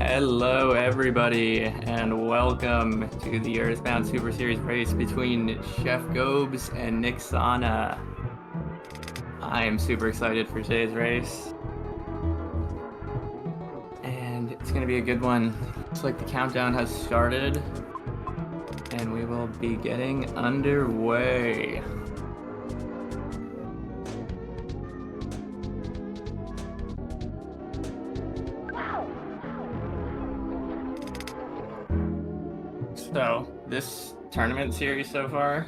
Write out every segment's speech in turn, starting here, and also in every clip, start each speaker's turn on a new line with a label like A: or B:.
A: Hello, everybody, and welcome to the Earthbound Super Series race between ChefGobes and Nixana. I am super excited for today's race, and it's going to be a good one. Looks like the countdown has started, and we will be getting underway. So, this tournament series so far,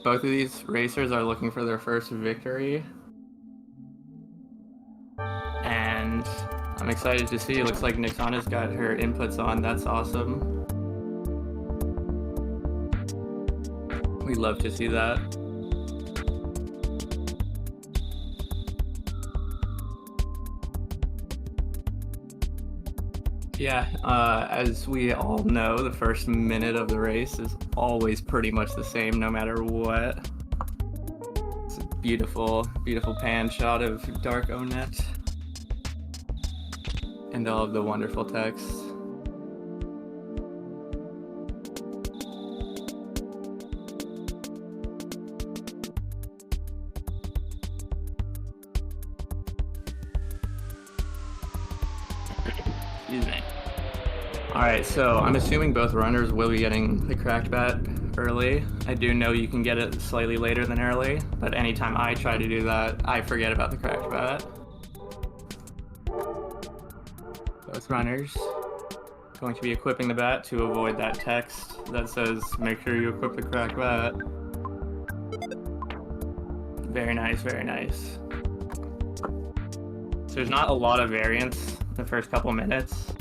A: both of these racers are looking for their first victory, and I'm excited to see. It looks like Nixana's got her inputs on. That's awesome. We love to see that. Yeah, as we all know, the first minute of the race is always pretty much the same no matter what. It's a beautiful, beautiful pan shot of Dark Onet and all of the wonderful text. Excuse me. Alright, so I'm assuming both runners will be getting the cracked bat early. I do know you can get it slightly later than early, but anytime I try to do that, I forget about the cracked bat. Both runners going to be equipping the bat to avoid that text that says, make sure you equip the cracked bat. Very nice, very nice. So there's not a lot of variance the first couple minutes.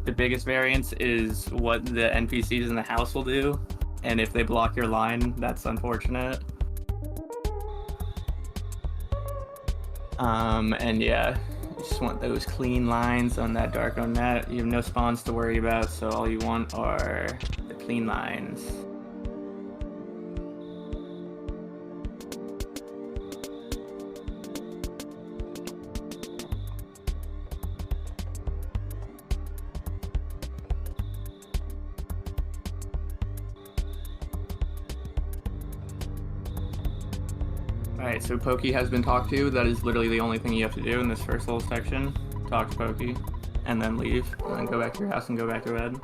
A: The biggest variance is what the NPCs in the house will do, and if they block your line, that's unfortunate. And yeah, you just want those clean lines on that Dark Onet. You have no spawns to worry about, so all you want are the clean lines. Alright, so Pokey has been talked to. That is literally the only thing you have to do in this first little section. Talk to Pokey, and then leave, and then go back to your house and go back to bed.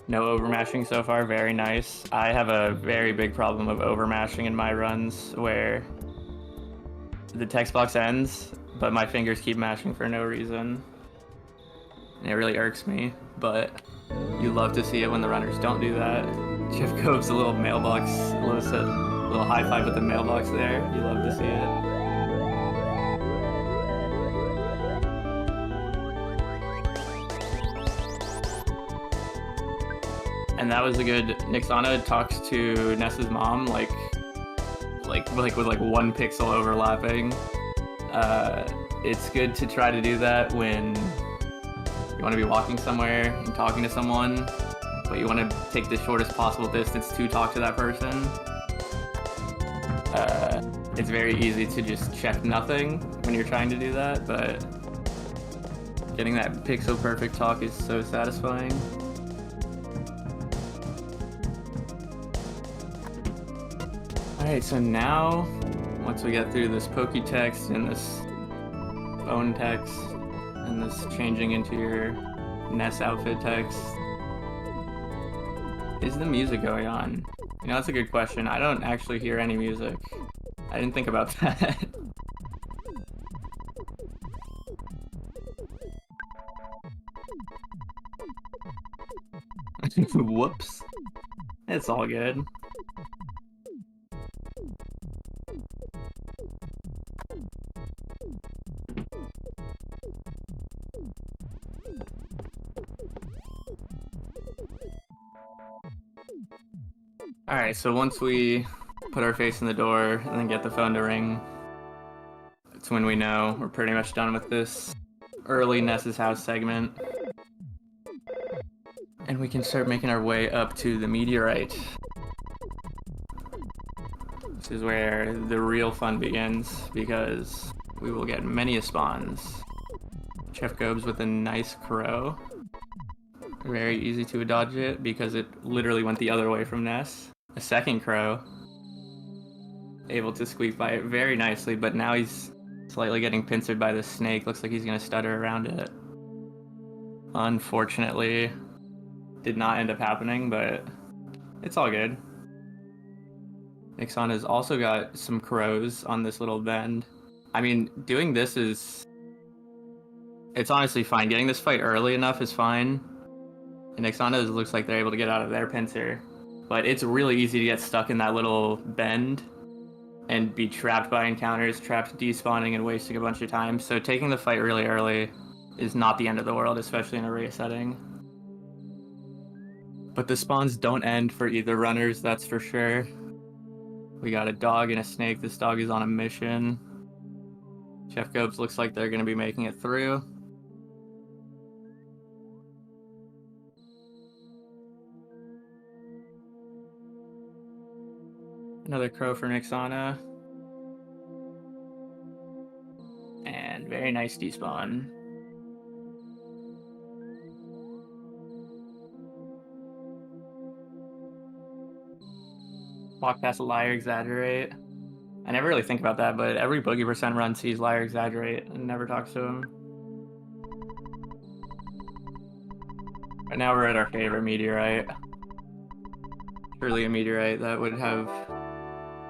A: No overmashing so far, very nice. I have a very big problem of overmashing in my runs where the text box ends, but my fingers keep mashing for no reason. And it really irks me, but you love to see it when the runners don't do that. ChefGobes, a little mailbox, a little high five with the mailbox there. You love to see it. And that was a good. Nixana talks to Ness's mom like with like 1 pixel overlapping. It's good to try to do that when you want to be walking somewhere and talking to someone, but you want to take the shortest possible distance to talk to that person. It's very easy to just check nothing when you're trying to do that, but getting that pixel perfect talk is so satisfying. Alright, so now, once we get through this Pokey text and this phone text, and this changing into your Ness outfit text, is the music going on? You know, that's a good question. I don't actually hear any music. I didn't think about that. Whoops. It's all good. Alright, so once we put our face in the door and then get the phone to ring, that's when we know we're pretty much done with this early Ness's house segment. And we can start making our way up to the meteorite. This is where the real fun begins, because we will get many spawns. ChefGobes with a nice crow. Very easy to dodge it, because it literally went the other way from Ness. A second crow. Able to squeak by it very nicely, but now he's slightly getting pincered by the snake. Looks like he's going to stutter around it. Unfortunately, did not end up happening, but it's all good. Nixana's also got some crows on this little bend. I mean, doing this is... it's honestly fine. Getting this fight early enough is fine. And Nixana looks like they're able to get out of their pincer. But it's really easy to get stuck in that little bend and be trapped by encounters, trapped despawning and wasting a bunch of time. So taking the fight really early is not the end of the world, especially in a race setting. But the spawns don't end for either runners, that's for sure. We got a dog and a snake. This dog is on a mission. ChefGobes looks like they're going to be making it through. Another crow for Nixana. And very nice despawn. Walk past a liar, exaggerate. I never really think about that, but every Boogey percent run sees liar, exaggerate, and never talks to him. But now we're at our favorite meteorite. Surely a meteorite that would have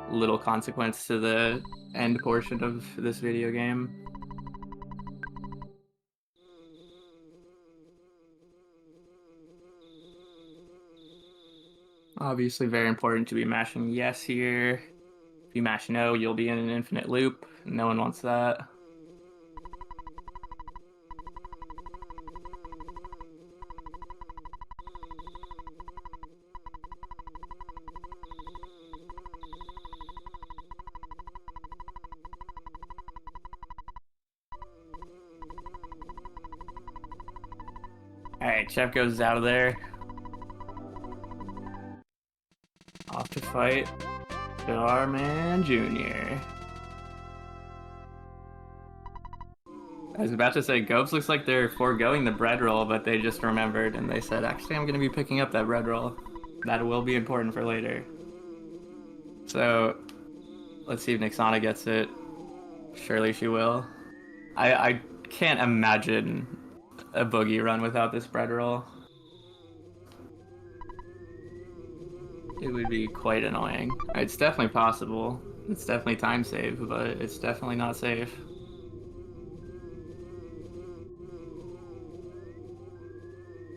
A: little consequence to the end portion of this video game. Obviously very important to be mashing yes here. If you mash no, you'll be in an infinite loop. No one wants that. Alright, Chef goes out of there. Off to fight Starman Jr. I was about to say, Gobes looks like they're foregoing the bread roll, but they just remembered and they said, actually, I'm going to be picking up that bread roll. That will be important for later. So, let's see if Nixana gets it. Surely she will. I can't imagine a Boogey run without this bread roll. It would be quite annoying. It's definitely possible. It's definitely time save, but it's definitely not safe.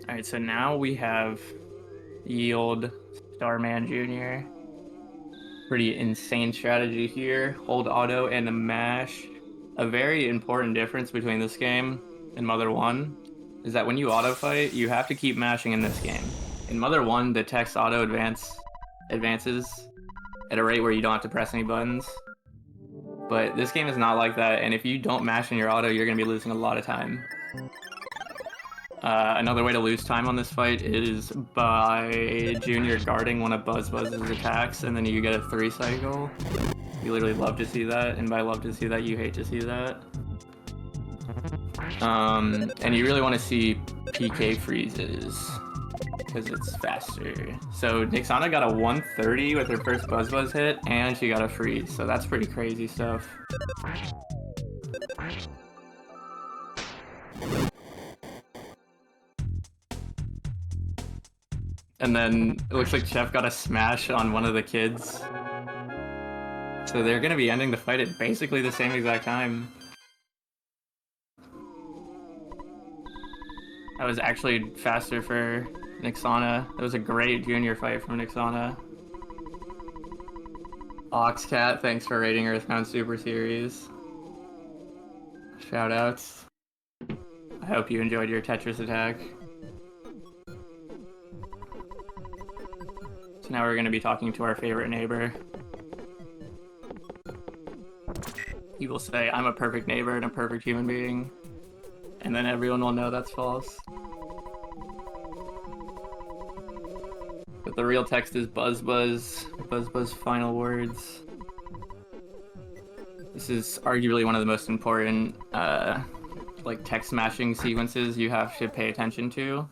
A: Alright, so now we have Yield Starman Jr. Pretty insane strategy here. Hold auto and a mash. A very important difference between this game and Mother 1 is that when you auto fight, you have to keep mashing in this game. In Mother 1, the text auto advances at a rate where you don't have to press any buttons. But this game is not like that, and if you don't mash in your auto, you're going to be losing a lot of time. Another way to lose time on this fight is by Junior guarding one of Buzz's attacks, and then you get a 3 cycle. You literally love to see that, and by love to see that, you hate to see that. And you really want to see PK freezes, because it's faster. So Nixana got a 130 with her first Buzz hit, and she got a freeze, so that's pretty crazy stuff. And then it looks like Chef got a smash on one of the kids. So they're going to be ending the fight at basically the same exact time. That was actually faster for Nixana. That was a great junior fight from Nixana. Oxcat, thanks for rating Earthbound Super Series. Shoutouts. I hope you enjoyed your Tetris attack. So now we're going to be talking to our favorite neighbor. He will say, I'm a perfect neighbor and a perfect human being. And then everyone will know that's false. But the real text is Buzz final words. This is arguably one of the most important like text mashing sequences you have to pay attention to,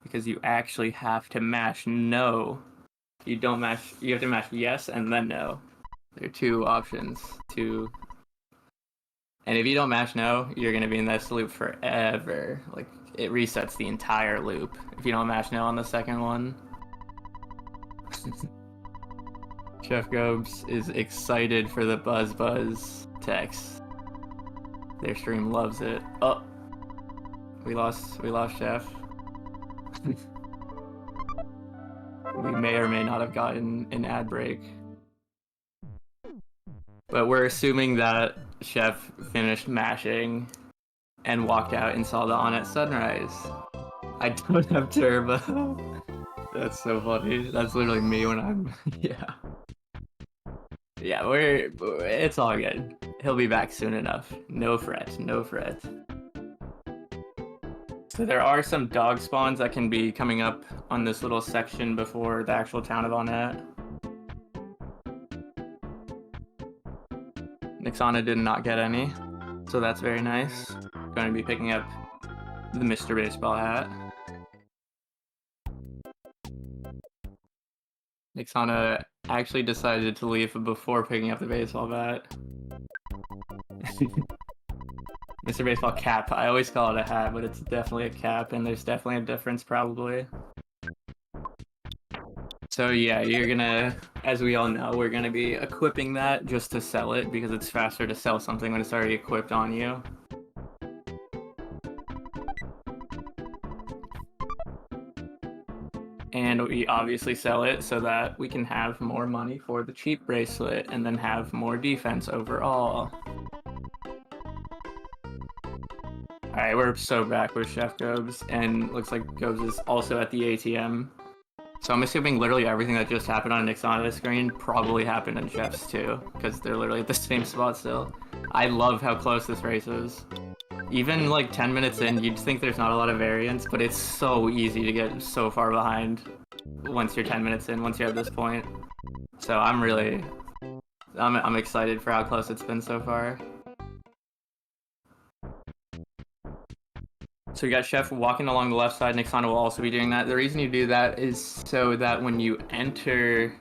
A: because you actually have to mash no. You don't mash. You have to mash yes and then no. There are two options. And if you don't mash no, you're gonna be in this loop forever. Like, it resets the entire loop if you don't mash no on the second one. ChefGobes is excited for the Buzz text. Their stream loves it. Oh, we lost Chef. We may or may not have gotten an ad break. But we're assuming that Chef finished mashing and walked out and saw the on at sunrise. I don't have turbo. That's so funny. That's literally me when I'm... yeah. Yeah, it's all good. He'll be back soon enough. No fret, no fret. So there are some dog spawns that can be coming up on this little section before the actual town of Onett. Nixana did not get any, so that's very nice. Going to be picking up the Mr. Baseball hat. Nixana actually decided to leave before picking up the baseball bat. Mr. Baseball cap. I always call it a hat, but it's definitely a cap, and there's definitely a difference probably. So yeah, you're gonna, as we all know, we're gonna be equipping that just to sell it, because it's faster to sell something when it's already equipped on you. And we obviously sell it so that we can have more money for the cheap bracelet and then have more defense overall. Alright, we're so back with ChefGobes, and looks like Gobes is also at the ATM. So I'm assuming literally everything that just happened on Nixana's screen probably happened in Chef's too, because they're literally at the same spot still. I love how close this race is. Even like 10 minutes in, you'd think there's not a lot of variance, but it's so easy to get so far behind once you're 10 minutes in, once you're at this point. So I'm excited for how close it's been so far. So you got Chef walking along the left side. Nixana will also be doing that. The reason you do that is so that when you enter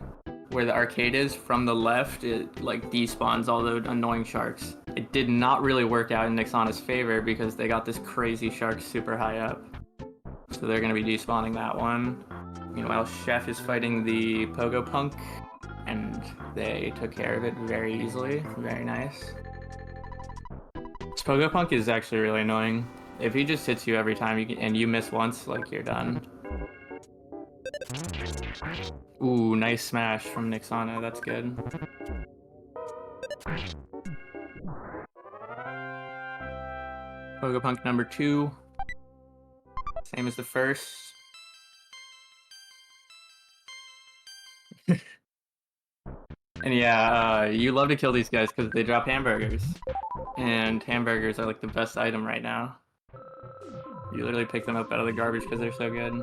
A: where the arcade is from the left, it like despawns all the annoying sharks. It did not really work out in Nixana's favor because they got this crazy shark super high up. So they're going to be despawning that one. Meanwhile, Chef is fighting the Pogo Punk, and they took care of it very easily. Very nice. This Pogo Punk is actually really annoying. If he just hits you every time and you miss once, like, you're done. Ooh, nice smash from Nixana. That's good. Pogo Punk number 2. Same as the first. And yeah, you love to kill these guys because they drop hamburgers. And hamburgers are like the best item right now. You literally pick them up out of the garbage because they're so good.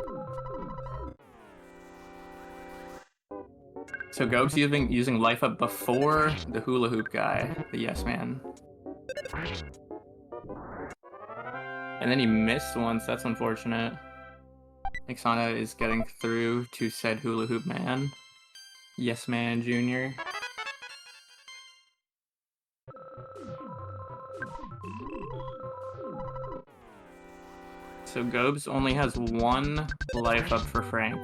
A: So Gobes using life up before the hula hoop guy, the yes man. And then he missed once, that's unfortunate. Nixana is getting through to said hula hoop man. Yes man Jr. So Gobes only has 1 life up for Frank.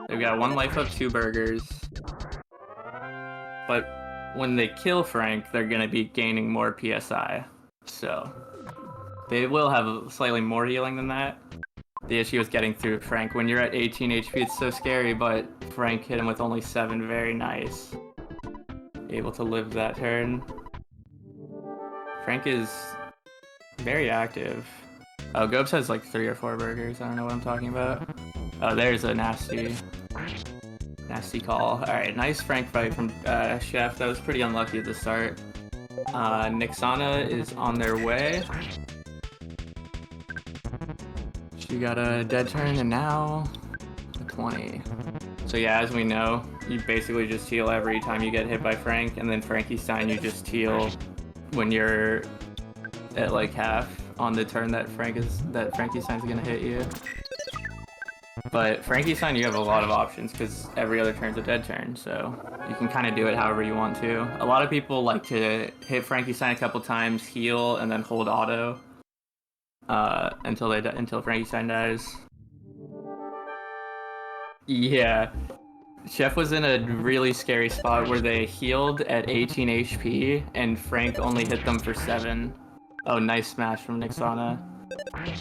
A: They've got 1 life up, 2 burgers. But when they kill Frank, they're gonna be gaining more PSI. So they will have slightly more healing than that. The issue is getting through Frank. When you're at 18 HP, it's so scary, but Frank hit him with only 7. Very nice. Able to live that turn. Frank is very active. Oh, Gobes has like 3 or 4 burgers. I don't know what I'm talking about. Oh, there's a nasty call. Alright, nice Frank fight from Chef. That was pretty unlucky at the start. Nixana is on their way. She got a dead turn and now a 20. So yeah, as we know, you basically just heal every time you get hit by Frank, and then Frankenstein you just heal when you're at like half on the turn that Frankenstein's gonna hit you. But Frankenstein, you have a lot of options because every other turn's a dead turn, so you can kind of do it however you want to. A lot of people like to hit Frankenstein a couple times, heal, and then hold auto until Frankenstein dies. Yeah, Chef was in a really scary spot where they healed at 18 HP and Frank only hit them for 7. Oh, nice smash from Nixana.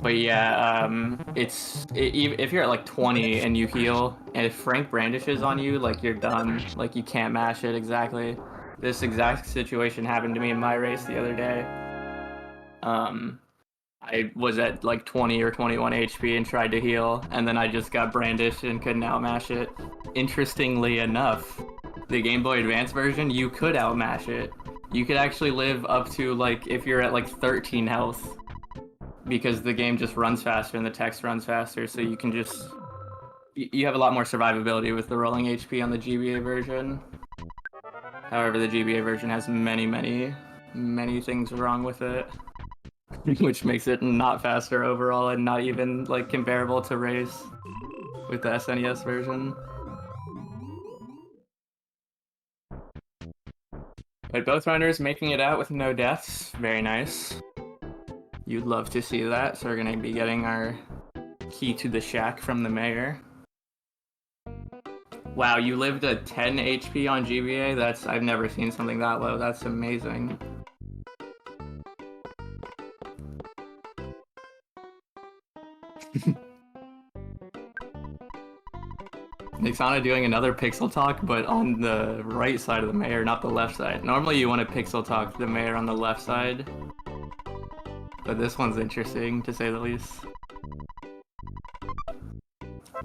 A: But yeah, if you're at like 20 and you heal, and if Frank brandishes on you, like you're done. Like you can't mash it exactly. This exact situation happened to me in my race the other day. I was at like 20 or 21 HP and tried to heal, and then I just got brandished and couldn't outmash it. Interestingly enough, the Game Boy Advance version, you could outmash it. You could actually live up to like if you're at like 13 health. Because the game just runs faster and the text runs faster, so you can just... You have a lot more survivability with the rolling HP on the GBA version. However, the GBA version has many, many, many things wrong with it. Which makes it not faster overall and not even, like, comparable to Race with the SNES version. But both runners making it out with no deaths. Very nice. You'd love to see that, so we're gonna be getting our key to the shack from the mayor. Wow, you lived at 10 HP on GBA? I've never seen something that low. That's amazing. Nixana doing another pixel talk, but on the right side of the mayor, not the left side. Normally you want to pixel talk the mayor on the left side. But this one's interesting, to say the least.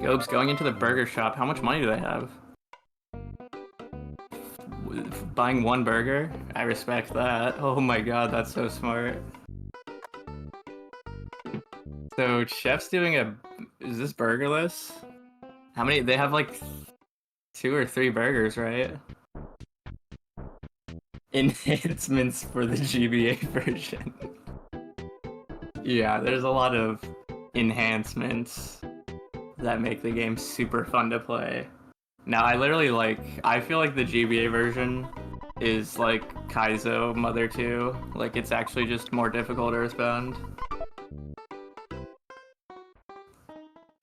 A: Gobes going into the burger shop. How much money do they have? Buying one burger? I respect that. Oh my god, that's so smart. So, Chef's doing is this burgerless? How many? They have like 2 or 3 burgers, right? Enhancements for the GBA version. Yeah, there's a lot of enhancements that make the game super fun to play. Now, I feel like the GBA version is like Kaizo Mother 2. Like, it's actually just more difficult Earthbound.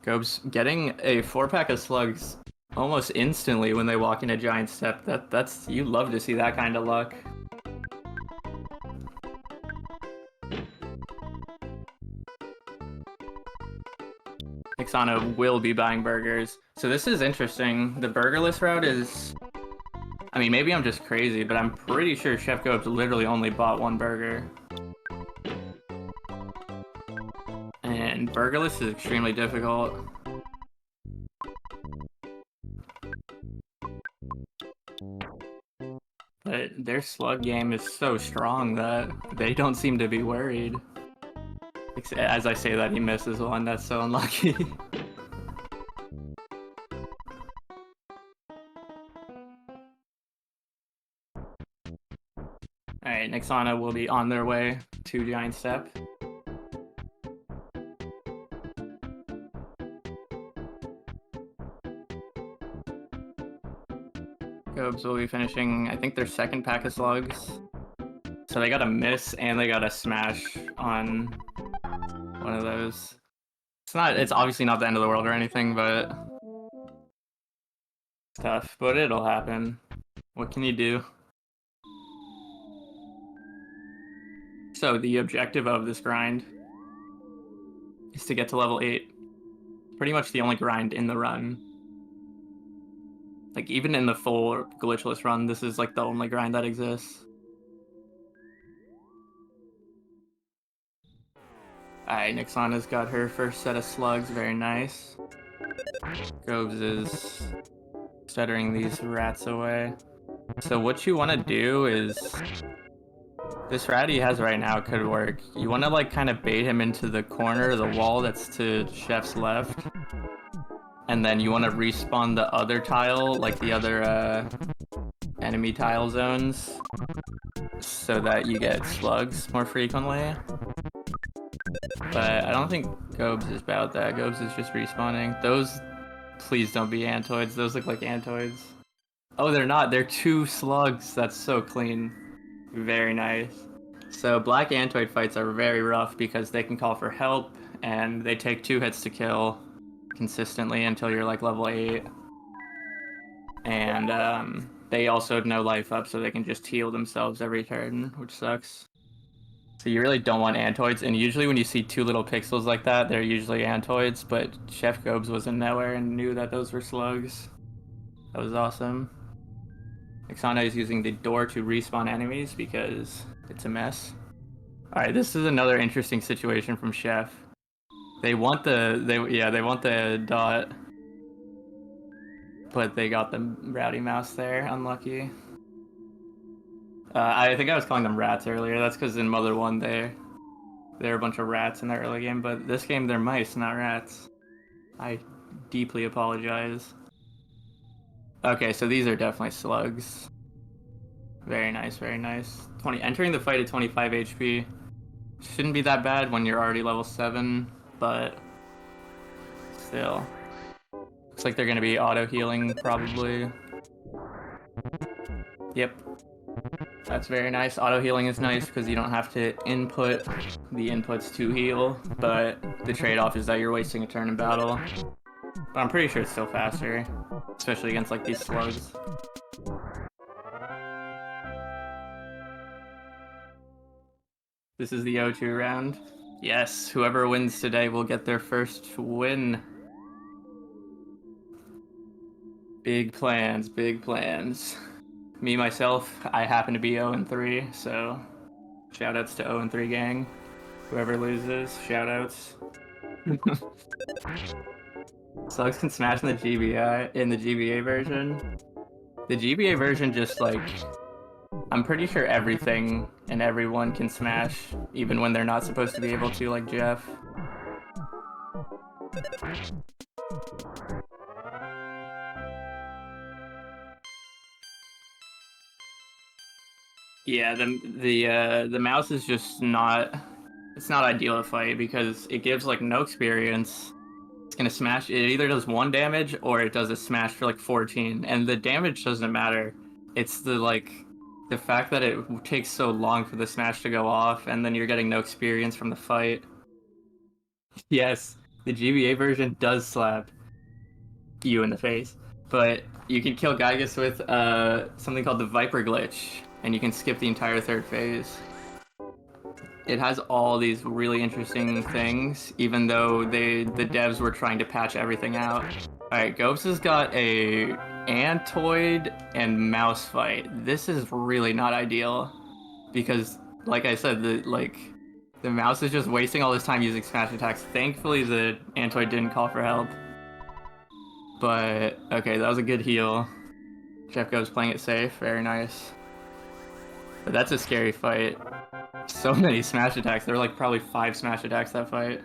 A: Gobes getting a 4-pack of slugs almost instantly when they walk in a giant step. That's you love to see that kind of luck. Nixana will be buying burgers. So this is interesting. The burgerless route is... I mean, maybe I'm just crazy, but I'm pretty sure ChefGobes literally only bought 1 burger. And burgerless is extremely difficult. But their slug game is so strong that they don't seem to be worried. As I say that, he misses one. That's so unlucky. Alright, Nixana will be on their way to Giant Step. Gobes will be finishing, I think, their 2nd pack of slugs. So they got a miss and they got a smash on one of those. It's obviously not the end of the world or anything, but it's tough, but it'll happen. What can you do? So the objective of this grind is to get to level 8. Pretty much the only grind in the run. Like, even in the full glitchless run, this is like the only grind that exists. Alright, Nixana's got her first set of slugs, very nice. Gobes is stuttering these rats away. So what you want to do is... This rat he has right now could work. You want to, like, kind of bait him into the corner of the wall that's to Chef's left. and then you want to respawn the other tile, like the other enemy tile zones, so that you get slugs more frequently. But I don't think Gobes is about that. Gobes is just respawning. Those, please don't be Antoids. Those look like Antoids. Oh, they're not. They're 2 slugs. That's so clean. Very nice. So black Antoid fights are very rough because they can call for help, and they take 2 hits to kill consistently until you're like level 8. And they also have no life up, so they can just heal themselves every turn, which sucks. So you really don't want Antoids, and usually when you see 2 little pixels like that, they're usually Antoids, but ChefGobes was in nowhere and knew that those were slugs. That was awesome. Nixana is using the door to respawn enemies because it's a mess. Alright, this is another interesting situation from Chef. They want the dot, but they got the rowdy mouse there. Unlucky. I think I was calling them rats earlier. That's because in Mother 1 they're a bunch of rats in the early game, but this game they're mice, not rats. I deeply apologize. Okay, so these are definitely slugs. Very nice, very nice. Entering the fight at 25 HP. Shouldn't be that bad when you're already level 7, but still. Looks like they're gonna be auto-healing, probably. Yep. That's very nice. Auto-healing is nice because you don't have to input the inputs to heal, but the trade-off is that you're wasting a turn in battle. But I'm pretty sure it's still faster, especially against like these slugs. This is the O2 round. Yes, whoever wins today will get their first win. Big plans, big plans. Me, myself, I happen to be 0-3, so shoutouts to 0-3 gang. Whoever loses, shoutouts. Slugs can smash in the GBA version. The GBA version just like, I'm pretty sure everything and everyone can smash, even when they're not supposed to be able to, like Jeff. Yeah, the mouse is just not, it's not ideal to fight because it gives like no experience. It's gonna smash, it either does 1 damage or it does a smash for like 14, and the damage doesn't matter. It's the fact that it takes so long for the smash to go off, and then you're getting no experience from the fight. Yes, the GBA version does slap you in the face, but you can kill Gygus with something called the Viper Glitch, and you can skip the entire 3rd phase. It has all these really interesting things, even though the devs were trying to patch everything out. Alright, Gobes has got a Antoid and mouse fight. This is really not ideal, because, like I said, the mouse is just wasting all this time using smash attacks. Thankfully, the Antoid didn't call for help. But, okay, that was a good heal. ChefGobes playing it safe, very nice. But that's a scary fight. So many smash attacks. There were like probably 5 smash attacks that fight.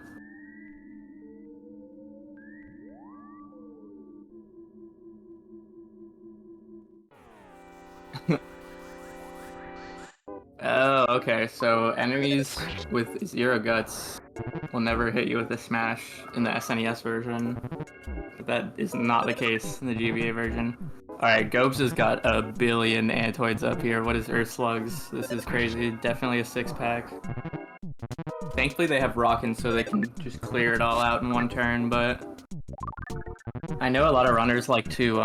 A: Oh, okay. So enemies with 0 guts will never hit you with a smash in the SNES version. But that is not the case in the GBA version. Alright, Gobes has got a billion Antoids up here. What is Earth Slugs? This is crazy. Definitely a 6-pack. Thankfully they have Rockin' so they can just clear it all out in 1 turn, but I know a lot of runners like to,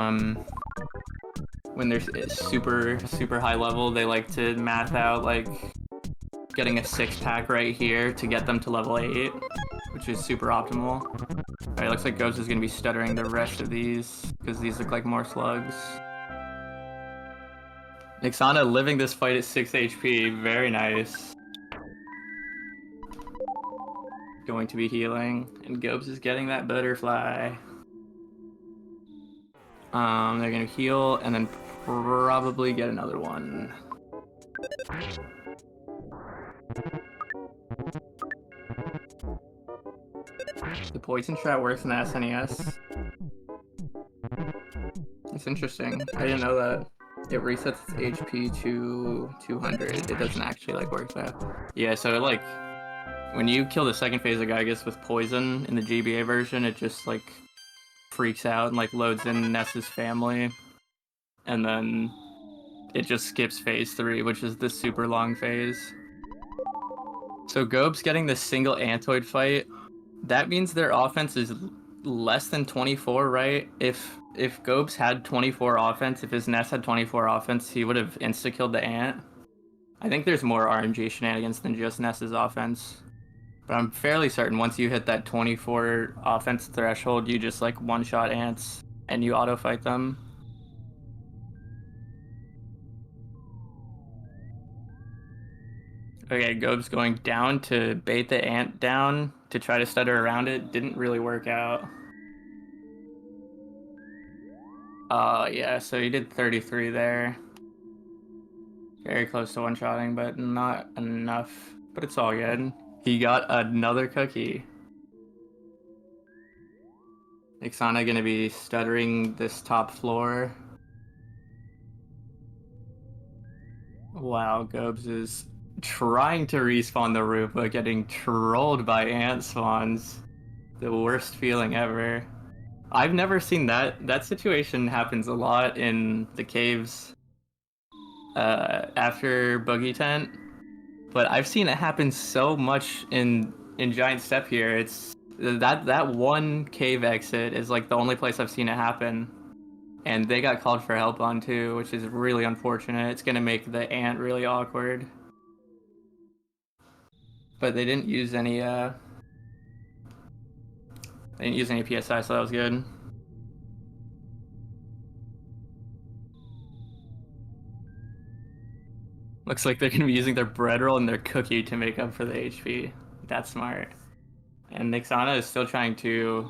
A: when they're super high level, they like to math out, like, getting a 6-pack right here to get them to level 8, which is super optimal. Alright, looks like Ghost is gonna be stuttering the rest of these, because these look like more slugs. Nixana living this fight at 6 HP, very nice. Going to be healing, and Gobes is getting that butterfly. They're gonna heal, and then probably get another one. The poison shot works in the SNES. That's interesting. I didn't know that. It resets its HP to 200. It doesn't actually like work that. Yeah, so like when you kill the second phase of Gygus with poison in the GBA version, it just like freaks out and like loads in Ness's family, and then it just skips phase 3, which is the super long phase. So Gobes getting the single Antoid fight, that means their offense is less than 24, right? If Gobes had 24 offense, if his Ness had 24 offense, he would have insta-killed the Ant. I think there's more RNG shenanigans than just Ness's offense. But I'm fairly certain once you hit that 24 offense threshold, you just like one-shot Ants and you auto-fight them. Okay, Gobe's going down to bait the Ant down to try to stutter around it. Didn't really work out. Yeah, so he did 33 there. Very close to one-shotting, but not enough. But it's all good. He got another cookie. Nixana gonna be stuttering this top floor. Wow, Gobes is trying to respawn the roof, but getting trolled by ant spawns. The worst feeling ever. I've never seen that. That situation happens a lot in the caves after Boogey Tent, but I've seen it happen so much in Giant Step here. It's that one cave exit is like the only place I've seen it happen, and they got called for help on too, which is really unfortunate. It's gonna make the ant really awkward. But they didn't use any PSI, so that was good. Looks like they're gonna be using their bread roll and their cookie to make up for the HP. That's smart. And Nixana is still trying to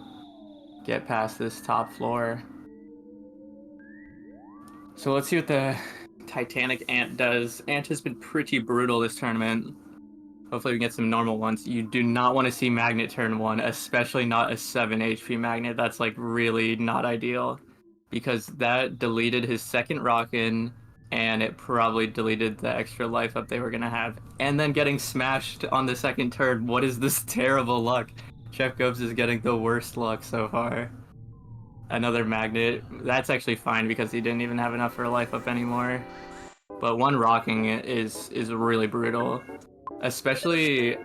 A: get past this top floor. So let's see what the Titanic Ant does. Ant has been pretty brutal this tournament. Hopefully we can get some normal ones. You do not want to see Magnet turn 1, especially not a 7 HP Magnet. That's like really not ideal, because that deleted his second Rockin', and it probably deleted the extra life up they were going to have. And then getting smashed on the second turn. What is this terrible luck? ChefGobes is getting the worst luck so far. Another Magnet. That's actually fine because he didn't even have enough for a life up anymore. But one rocking is really brutal. Especially,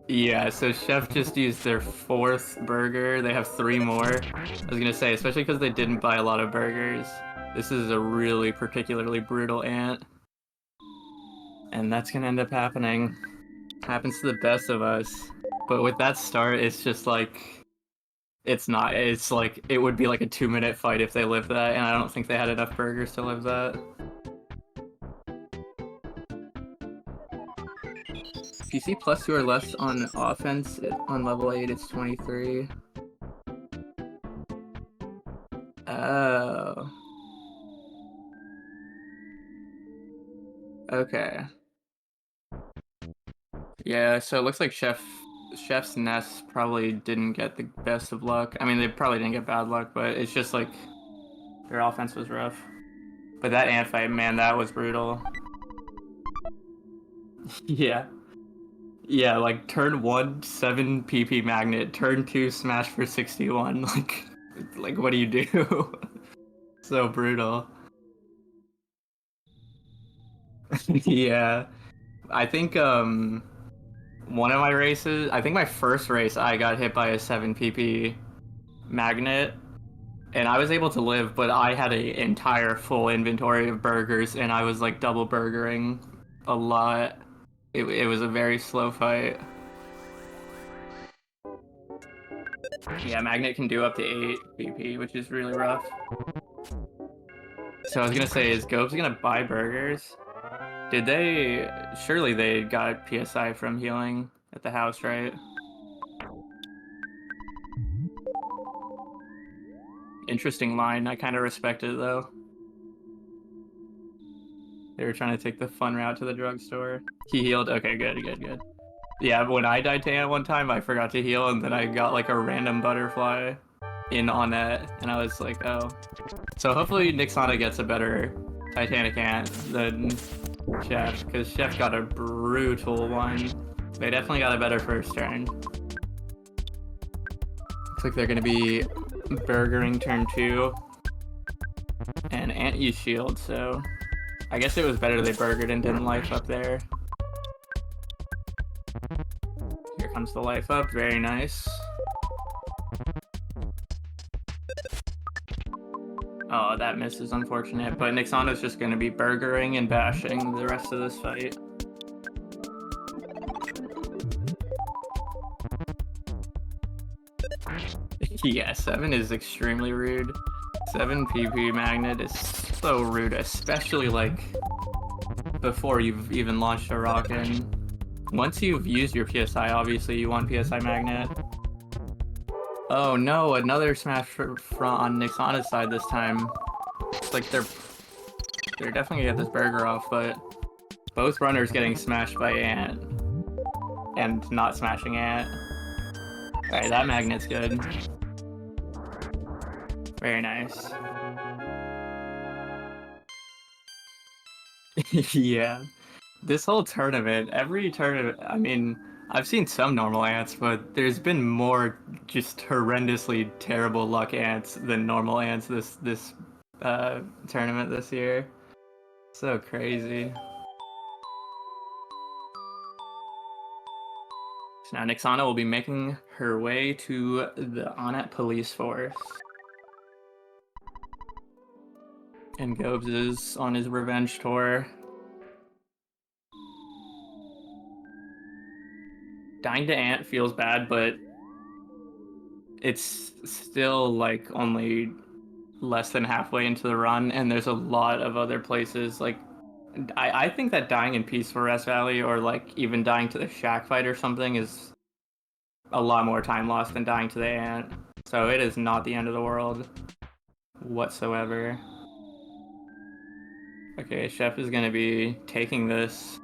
A: yeah, so Chef just used their 4th burger. They have 3 more. I was gonna say, especially because they didn't buy a lot of burgers. This is a really particularly brutal ant. And that's gonna end up happening. Happens to the best of us. But with that start, it's just like, it's not. It's like, it would be like a 2-minute fight if they lived that, and I don't think they had enough burgers to live that. If you see +2 or less on offense on level 8, it's 23. Oh. Okay. Yeah, so it looks like Chef's Nest probably didn't get the best of luck. I mean, they probably didn't get bad luck, but it's just like their offense was rough. But that ant fight, man, that was brutal. Yeah. Yeah, like turn 1, 7 PP Magnet, turn 2, smash for 61. Like what do you do? So brutal. Yeah. I think one of my races, I think my first race, I got hit by a 7 PP Magnet, and I was able to live, but I had an entire full inventory of burgers, and I was like double burgering a lot. It was a very slow fight. Yeah, Magnet can do up to 8 PP, which is really rough. So I was gonna say, is Gobes gonna buy burgers? Did they... Surely they got PSI from healing at the house, right? Interesting line. I kind of respect it, though. They were trying to take the fun route to the drugstore. He healed. Okay, good, good, good. Yeah, when I died to Ant one time, I forgot to heal, and then I got like a random butterfly. in on that, and I was like, oh. So hopefully Nixana gets a better Titanic ant than Chef, because Chef got a brutal one. They definitely got a better first turn. Looks like they're going to be burgering turn 2. And ant used shield, so I guess it was better they burgered and didn't life up there. Here comes the life up, very nice. Oh, that miss is unfortunate, but Nixana's just going to be burgering and bashing the rest of this fight. Yeah, 7 is extremely rude. 7 PP magnet is so rude, especially like before you've even launched a rocket. Once you've used your PSI, obviously you want PSI magnet. Oh no, another smash front on Nixana's side this time. It's like they're definitely gonna get this burger off, but both runners getting smashed by ant and not smashing ant. Alright, that magnet's good. Very nice. Yeah. This whole tournament, every tournament, I mean, I've seen some normal ants, but there's been more just horrendously terrible luck ants than normal ants this tournament this year. So crazy. So now Nixana will be making her way to the Onat police force. And Gobes is on his revenge tour. Dying to ant feels bad, but it's still like only less than halfway into the run, and there's a lot of other places. Like, I think that dying in Peaceful Rest Valley, or like even dying to the shack fight or something, is a lot more time lost than dying to the ant. So it is not the end of the world whatsoever. Okay, Chef is gonna be taking this.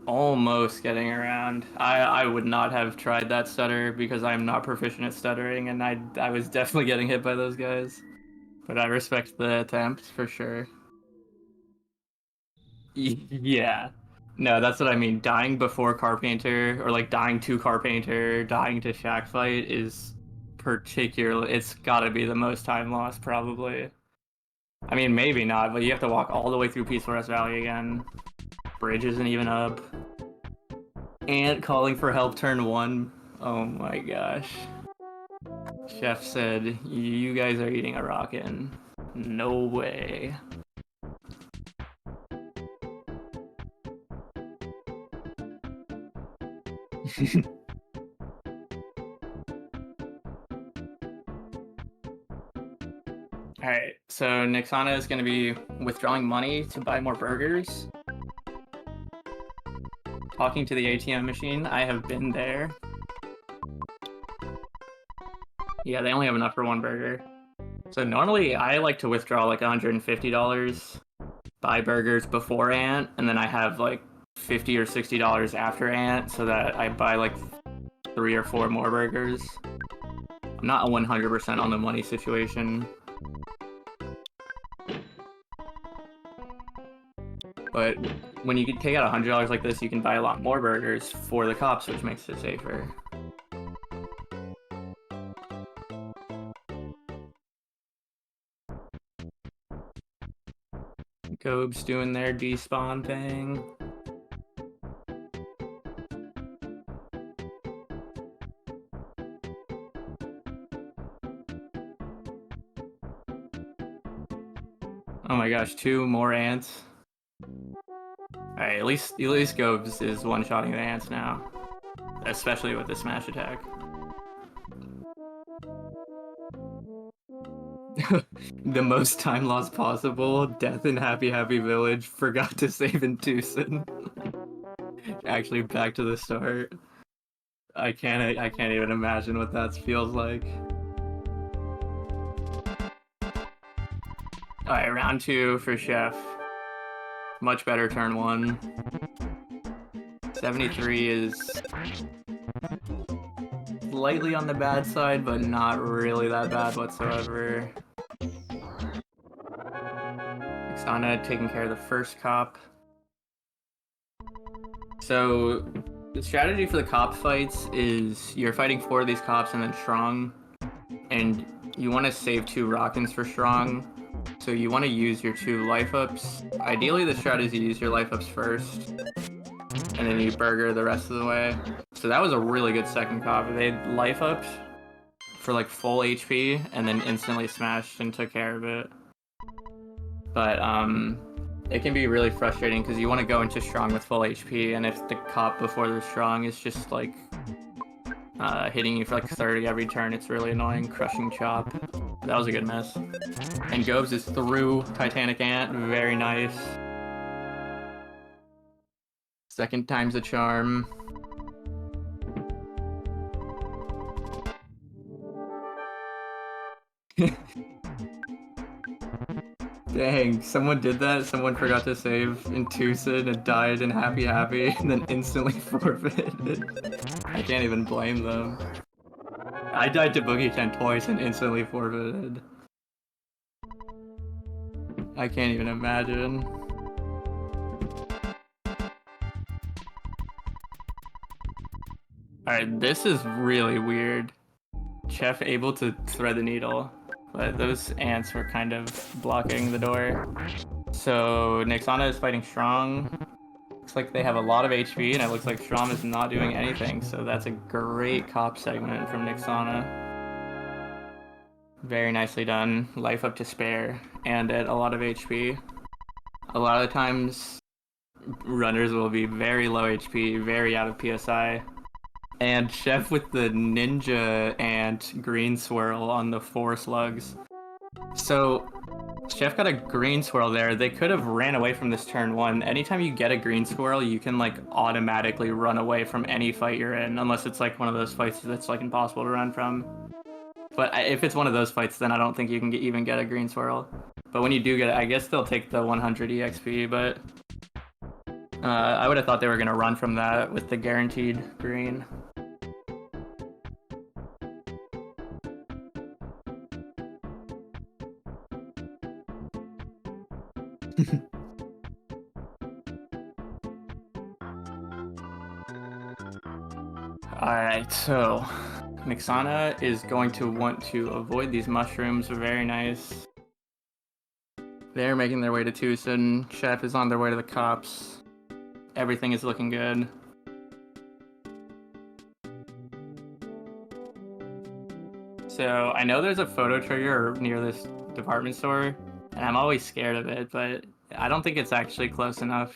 A: Almost getting around. I would not have tried that stutter because I'm not proficient at stuttering, and I was definitely getting hit by those guys. But I respect the attempt for sure. Yeah. No, that's what I mean. Dying before Carpainter, or like dying to Carpainter, dying to Shack Fight is particularly. It's gotta be the most time lost, probably. I mean, maybe not, but you have to walk all the way through Peaceful Rest Valley again. Bridge isn't even up. Ant calling for help turn 1. Oh my gosh. Chef said, you guys are eating a rockin'. No way. Alright, so Nixana is going to be withdrawing money to buy more burgers. Talking to the ATM machine. I have been there. Yeah, they only have enough for one burger. So normally I like to withdraw like $150, buy burgers before Ant, and then I have like $50 or $60 after Ant, so that I buy like 3 or 4 more burgers. I'm not 100% on the money situation. But when you can take out $100 like this, you can buy a lot more burgers for the cops, which makes it safer. Gobes doing their despawn thing. Oh my gosh, 2 more ants. Alright, at least Gobes is one-shotting the ants now. Especially with the smash attack. The most time loss possible. Death in Happy Happy Village. Forgot to save in Tucson. Actually, back to the start. I can't even imagine what that feels like. Alright, round 2 for Chef. Much better turn 1. 73 is slightly on the bad side, but not really that bad whatsoever. Nixana taking care of the first cop. So the strategy for the cop fights is you're fighting 4 of these cops and then Strong, and you want to save 2 Rockins for Strong. So you want to use your 2 life ups. Ideally, the strategy is you use your life ups first, and then you burger the rest of the way. So that was a really good second cop. They life upped for like full HP and then instantly smashed and took care of it. But it can be really frustrating because you want to go into Strong with full HP, and if the cop before the Strong is just like hitting you for like 30 every turn, it's really annoying. Crushing Chop. That was a good miss. And Gobes is through Titanic Ant. Very nice. Second time's a charm. Dang, someone did that. Someone forgot to save in Tucson and died in Happy Happy and then instantly forfeited. I can't even blame them. I died to Boogey 10 twice and instantly forfeited. I can't even imagine. Alright, this is really weird. Chef able to thread the needle, but those ants were kind of blocking the door. So Nixana is fighting Strong. Looks like they have a lot of HP, and it looks like Strong is not doing anything, so that's a great cop segment from Nixana. Very nicely done. Life up to spare, and at a lot of HP. A lot of the times, runners will be very low HP, very out of PSI. And Chef with the ninja ant green swirl on the 4 slugs. So Chef got a green swirl there. They could have ran away from this turn 1. Anytime you get a green swirl, you can like automatically run away from any fight you're in, unless it's like one of those fights that's like impossible to run from. But if it's one of those fights, then I don't think you can even get a green swirl. But when you do get it, I guess they'll take the 100 EXP, but I would have thought they were going to run from that with the guaranteed green. Alright, so Nixana is going to want to avoid these mushrooms. Very nice. They're making their way to Tucson. Chef is on their way to the cops. Everything is looking good. So I know there's a photo trigger near this department store, and I'm always scared of it, but I don't think it's actually close enough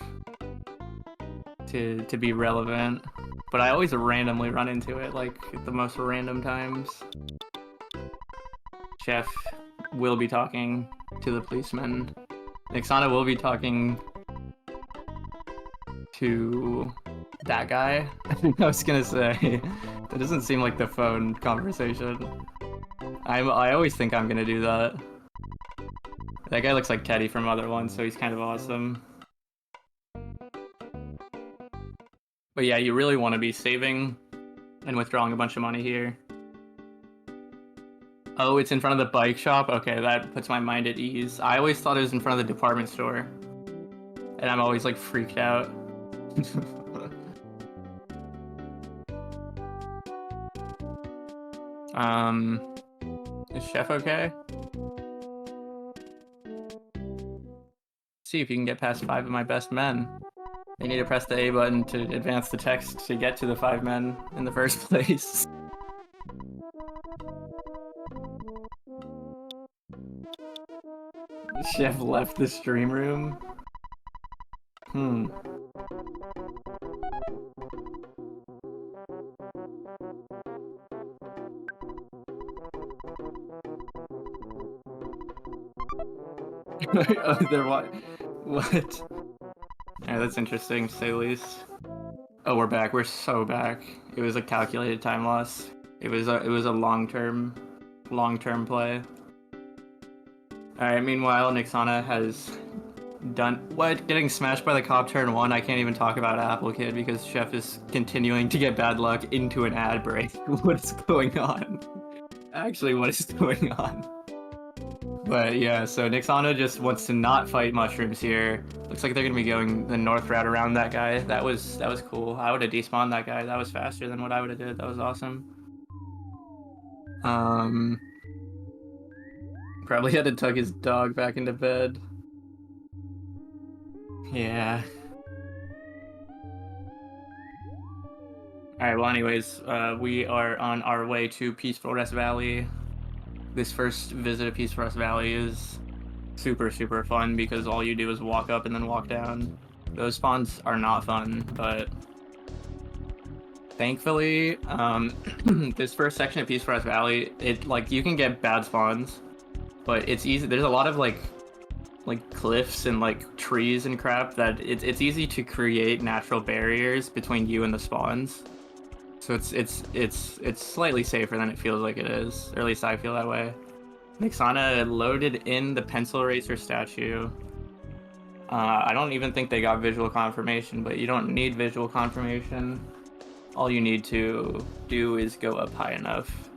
A: to be relevant. But I always randomly run into it, like, at the most random times. Chef will be talking to the policeman. Nixana will be talking to that guy. I was gonna say, that doesn't seem like the phone conversation. I always think I'm gonna do that. That guy looks like Teddy from Other Ones, so he's kind of awesome. But yeah, you really want to be saving and withdrawing a bunch of money here. Oh, it's in front of the bike shop? Okay, that puts my mind at ease. I always thought it was in front of the department store. And I'm always like freaked out. Is Chef okay? See if you can get past 5 of my best men. They need to press the A button to advance the text to get to the 5 men in the first place. Chef left the stream room? Oh, they're what? What? Yeah, that's interesting, to say the least. Oh, we're back. We're so back. It was a calculated time loss. It was a long-term play. Alright, meanwhile, Nixana has done. What? Getting smashed by the cop turn 1? I can't even talk about Apple Kid because Chef is continuing to get bad luck into an ad break. What is going on? Actually, what is going on? But yeah, so Nixana just wants to not fight mushrooms here. Looks like they're gonna be going the north route around that guy. That was cool. I would have despawned that guy. That was faster than what I would have did. That was awesome. Probably had to tuck his dog back into bed. Yeah. Alright, well anyways, we are on our way to Peaceful Rest Valley. This first visit to Peaceful Rest Valley is super, super fun because all you do is walk up and then walk down. Those spawns are not fun, but thankfully, this first section of Peaceful Rest Valley, you can get bad spawns, but it's easy. There's a lot of like cliffs and like trees and crap that it's easy to create natural barriers between you and the spawns. So it's slightly safer than it feels like it is, or at least I feel that way. Nixana loaded in the pencil eraser statue. I don't even think they got visual confirmation, but you don't need visual confirmation. All you need to do is go up high enough.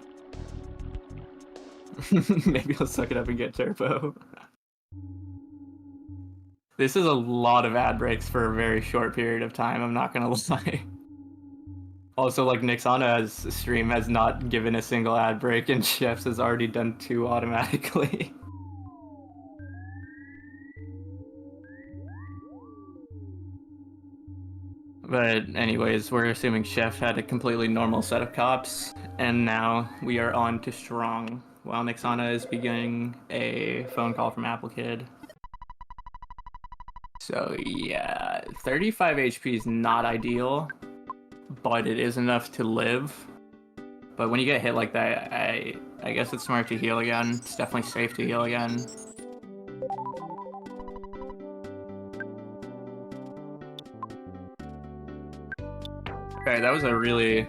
A: Maybe I'll suck it up and get turbo. This is a lot of ad breaks for a very short period of time, I'm not gonna lie. Also, like, Nixana's stream has not given a single ad break, and Chef's has already done 2 automatically. But anyways, we're assuming Chef had a completely normal set of cops, and now we are on to Strong, while Nixana is beginning a phone call from Apple Kid. So yeah, 35 HP is not ideal, but it is enough to live. But when you get hit like that, I guess it's smart to heal again. It's definitely safe to heal again. Okay, that was a really,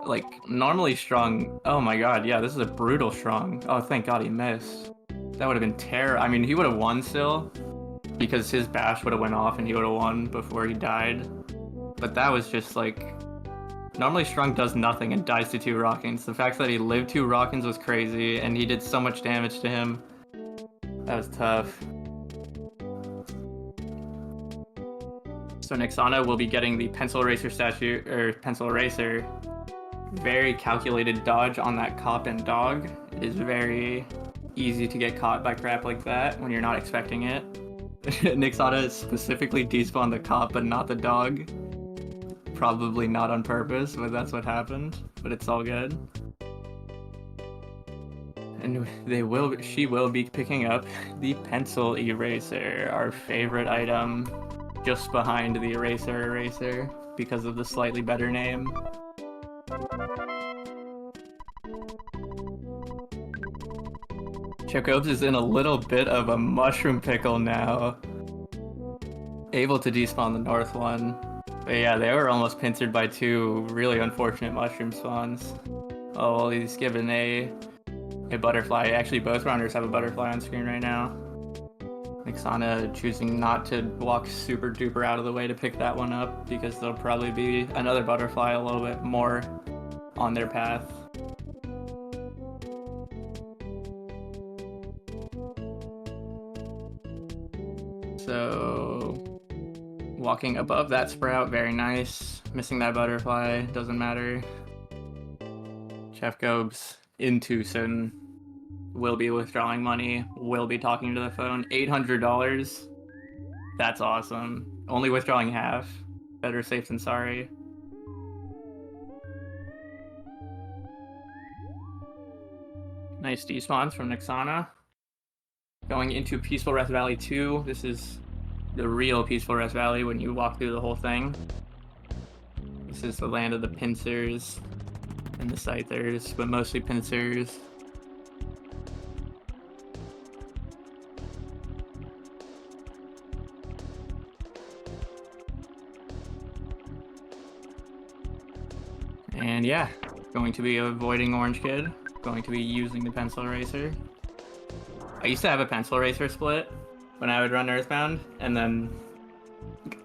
A: like, normally Strong. Oh my god, yeah, this is a brutal Strong. Oh, thank god he missed. That would have been terrible. I mean, he would have won still, because his bash would have went off and he would have won before he died. But that was just like, normally Strong does nothing and dies to 2 Rockins. The fact that he lived 2 Rockins was crazy, and he did so much damage to him. That was tough. So Nixana will be getting the pencil eraser statue, or pencil eraser. Very calculated dodge on that cop and dog. It is very easy to get caught by crap like that when you're not expecting it. Nixana specifically despawned the cop but not the dog. Probably not on purpose, but that's what happened. But it's all good. And she will be picking up the pencil eraser, our favorite item, just behind the eraser because of the slightly better name. ChefGobes is in a little bit of a mushroom pickle now. Able to despawn the north one. But yeah, they were almost pincered by 2 really unfortunate mushroom spawns. Oh, well, he's given a butterfly. Actually, both runners have a butterfly on screen right now. Nixana choosing not to walk super duper out of the way to pick that one up because there'll probably be another butterfly a little bit more on their path. So, walking above that sprout, very nice. Missing that butterfly, doesn't matter. ChefGobes in Tucson will be withdrawing money, will be talking to the phone. $800. That's awesome. Only withdrawing half. Better safe than sorry. Nice despawns from Nixana. Going into Peaceful Rest Valley 2. This is the real Peaceful Rest Valley when you walk through the whole thing. This is the land of the pincers and the scythers, but mostly pincers. And yeah, going to be avoiding Orange Kid. Going to be using the pencil eraser. I used to have a pencil eraser split, when I would run Earthbound, and then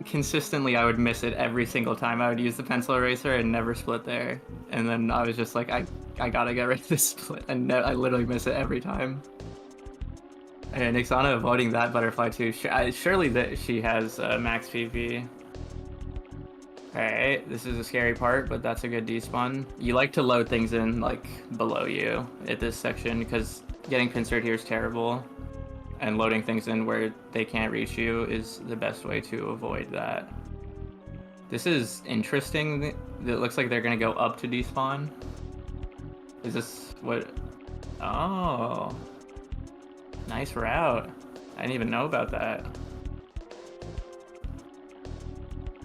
A: consistently I would miss it every single time. I would use the pencil eraser and never split there. And then I was just like, I gotta get rid of this split, and I literally miss it every time. And Nixana avoiding that butterfly too. Surely that she has max PP. Alright, this is a scary part, but that's a good despawn. You like to load things in, like, below you at this section, because getting pincered here is terrible. And loading things in where they can't reach you is the best way to avoid that. This is interesting. It looks like they're going to go up to despawn. Is this what... Oh. Nice route. I didn't even know about that.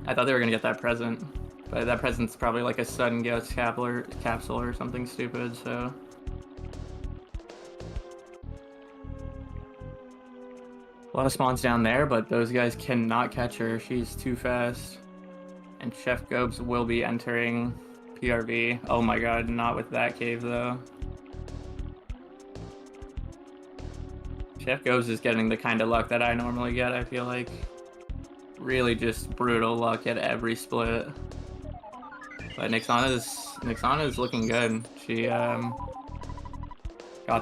A: I thought they were gonna get that present, but that present's probably like a sudden ghost capsule or something stupid, so... A lot of spawns down there, but those guys cannot catch her. She's too fast. And ChefGobes will be entering PRV. Oh my god, not with that cave though. ChefGobes is getting the kind of luck that I normally get, I feel like. Really just brutal luck at every split. But Nixana is looking good. She got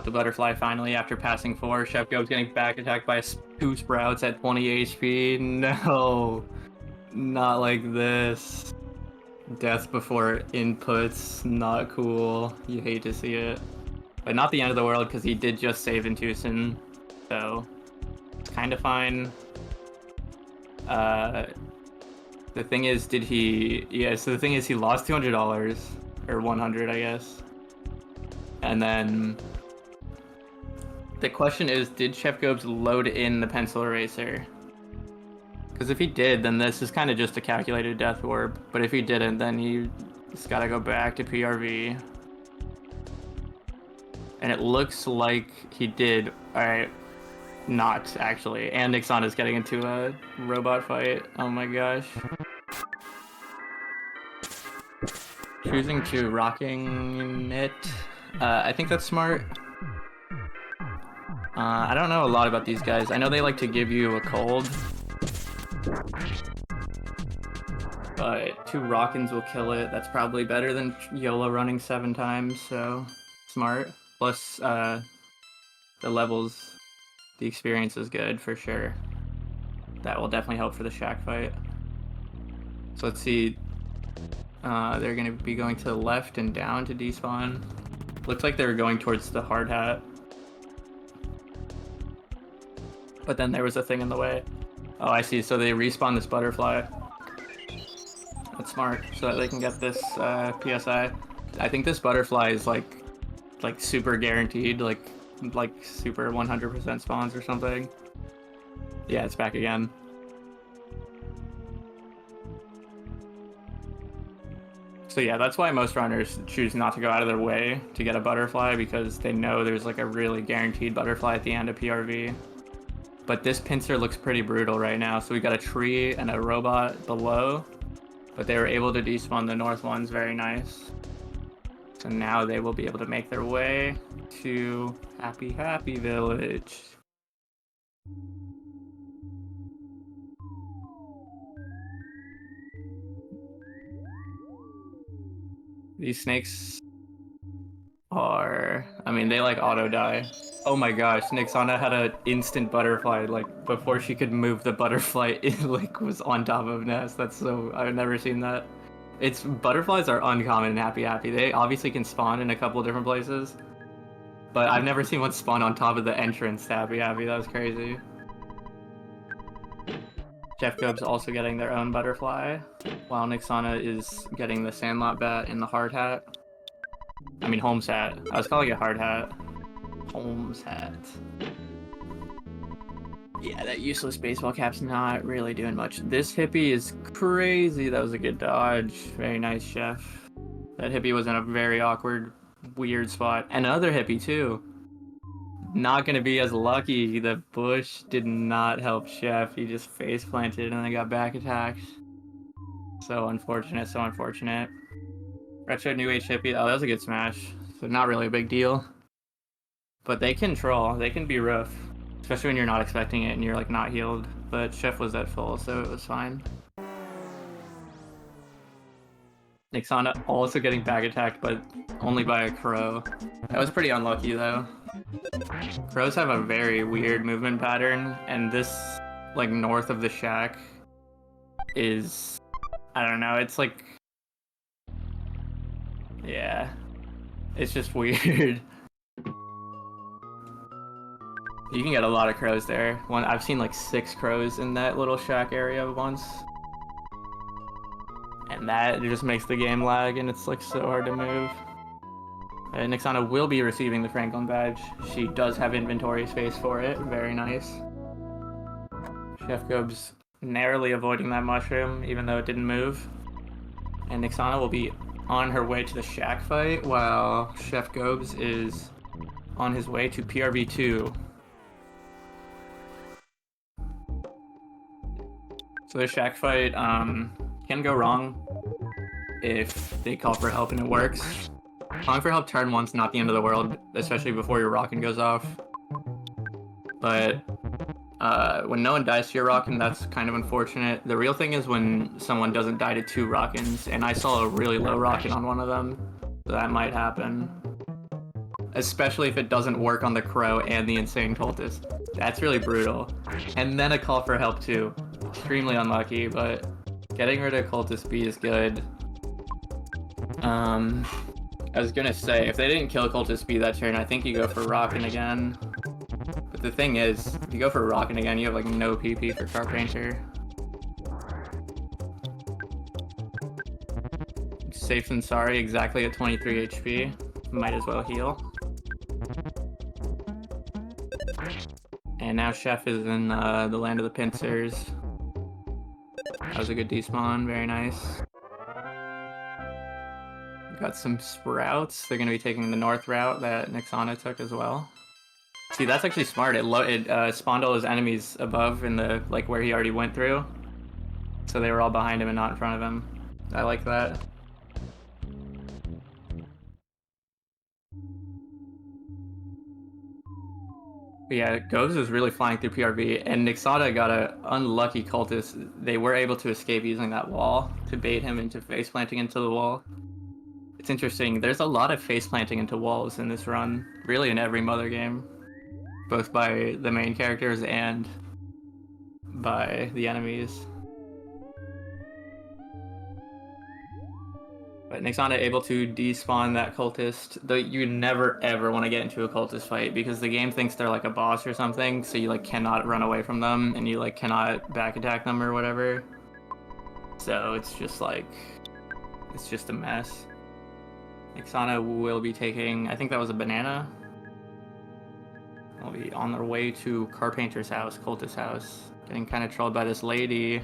A: the butterfly finally after passing 4. ChefGobes getting back attacked by 2 sprouts at 20 HP. No, not like this. Death before inputs, not cool. You hate to see it. But not the end of the world, because he did just save Intuition, so it's kind of fine. The thing is, so the thing is he lost $200, or 100, I guess. And then the question is, did ChefGobes load in the pencil eraser? Because if he did, then this is kind of just a calculated death orb. But if he didn't, then he's got to go back to PRV. And it looks like he did. Alright. Not, actually. And Nixana is getting into a robot fight. Oh my gosh. Choosing to rocking it. I think that's smart. I don't know a lot about these guys. I know they like to give you a cold. But 2 Rockins will kill it. That's probably better than YOLO running 7 times, so smart. Plus, the levels... The experience is good, for sure. That will definitely help for the shack fight. So let's see. They're going to be going to the left and down to despawn. Looks like they were going towards the hard hat. But then there was a thing in the way. Oh, I see. So they respawn this butterfly. That's smart. So that they can get this PSI. I think this butterfly is like super guaranteed. Like super 100% spawns or something. Yeah, it's back again. So yeah, that's why most runners choose not to go out of their way to get a butterfly, because they know there's like a really guaranteed butterfly at the end of PRV. But this pincer looks pretty brutal right now. So we got a tree and a robot below, but they were able to despawn the north ones. Very nice. So now they will be able to make their way to Happy Village. These snakes are... I mean, they like auto die. Oh my gosh, Nixana had an instant butterfly, like, before she could move the butterfly, it like was on top of Nest. That's so... I've never seen that. Butterflies are uncommon in Happy. They obviously can spawn in a couple different places, but I've never seen one spawn on top of the entrance to Happy. That was crazy. ChefGobes also getting their own butterfly, while Nixana is getting the Sandlot bat and the hard hat. I mean, Holmes hat. I was calling it hard hat. Holmes hat. Yeah, that useless baseball cap's not really doing much. This hippie is crazy. That was a good dodge. Very nice, Chef. That hippie was in a very awkward, weird spot. And another hippie, too. Not gonna be as lucky. The bush did not help Chef. He just face planted and then got back attacked. So unfortunate, so unfortunate. Retro New Age hippie. Oh, that was a good smash. So not really a big deal. But they can troll. They can be rough. Especially when you're not expecting it and you're like not healed. But Chef was at full, so it was fine. Nixana also getting back attacked, but only by a crow. That was pretty unlucky though. Crows have a very weird movement pattern, and this, like, north of the shack is, I don't know, it's like, yeah, it's just weird. You can get a lot of crows there. I've seen like 6 crows in that little shack area once. And that just makes the game lag, and it's like so hard to move. Nixana will be receiving the Franklin badge. She does have inventory space for it. Very nice. ChefGobes narrowly avoiding that mushroom, even though it didn't move. And Nixana will be on her way to the shack fight, while ChefGobes is on his way to PRV2. So the shack fight can go wrong if they call for help and it works. Calling for help turn 1's not the end of the world, especially before your rockin' goes off. But when no one dies to your rockin', that's kind of unfortunate. The real thing is when someone doesn't die to 2 rockins, and I saw a really low rockin' on one of them, so that might happen. Especially if it doesn't work on the crow and the insane cultist. That's really brutal. And then a call for help too. Extremely unlucky, but getting rid of cultist B is good. I was gonna say, if they didn't kill cultist B that turn, I think you go for rockin' again. But the thing is, if you go for rockin' again, you have like no PP for Carpenter. Safe and sorry, exactly at 23 HP. Might as well heal. And now Chef is in the land of the pincers. That was a good despawn, very nice. Got some sprouts. They're going to be taking the north route that Nixana took as well. See, that's actually smart. It spawned all his enemies above in the, like, where he already went through. So they were all behind him and not in front of him. I like that. But yeah, Goves is really flying through PRV, and Nixana got an unlucky cultist. They were able to escape using that wall to bait him into face planting into the wall. It's interesting, there's a lot of face planting into walls in this run, really in every Mother game. Both by the main characters and by the enemies. But Nixana able to despawn that cultist. Though you never ever want to get into a cultist fight because the game thinks they're like a boss or something, so you like cannot run away from them and you like cannot back attack them or whatever. So it's just like, it's just a mess. Nixana will be taking, I think that was a banana. They'll be on their way to Carpenter's house, cultist house. Getting kind of trolled by this lady.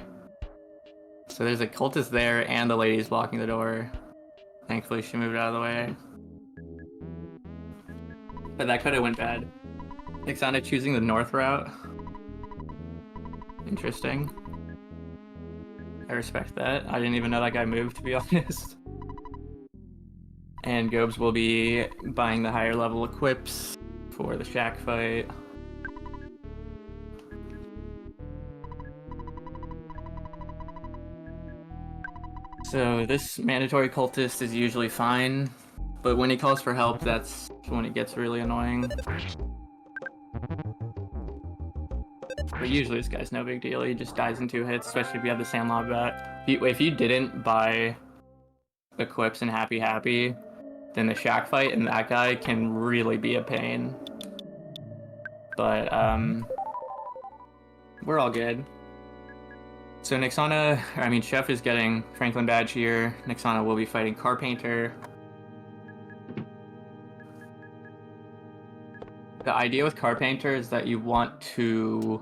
A: So there's a cultist there and the lady's blocking the door. Thankfully she moved out of the way. But that could have went bad. Nixana choosing the north route. Interesting. I respect that. I didn't even know that guy moved, to be honest. And Gobes will be buying the higher level equips for the shack fight. So this mandatory cultist is usually fine, but when he calls for help, that's when it gets really annoying. But usually this guy's no big deal, he just dies in 2 hits, especially if you have the Sandlot bat. If you didn't buy equips and Happy, then the shack fight and that guy can really be a pain. But we're all good. So Chef is getting Franklin badge here. Nixana will be fighting Carpenter. The idea with Carpenter is that you want to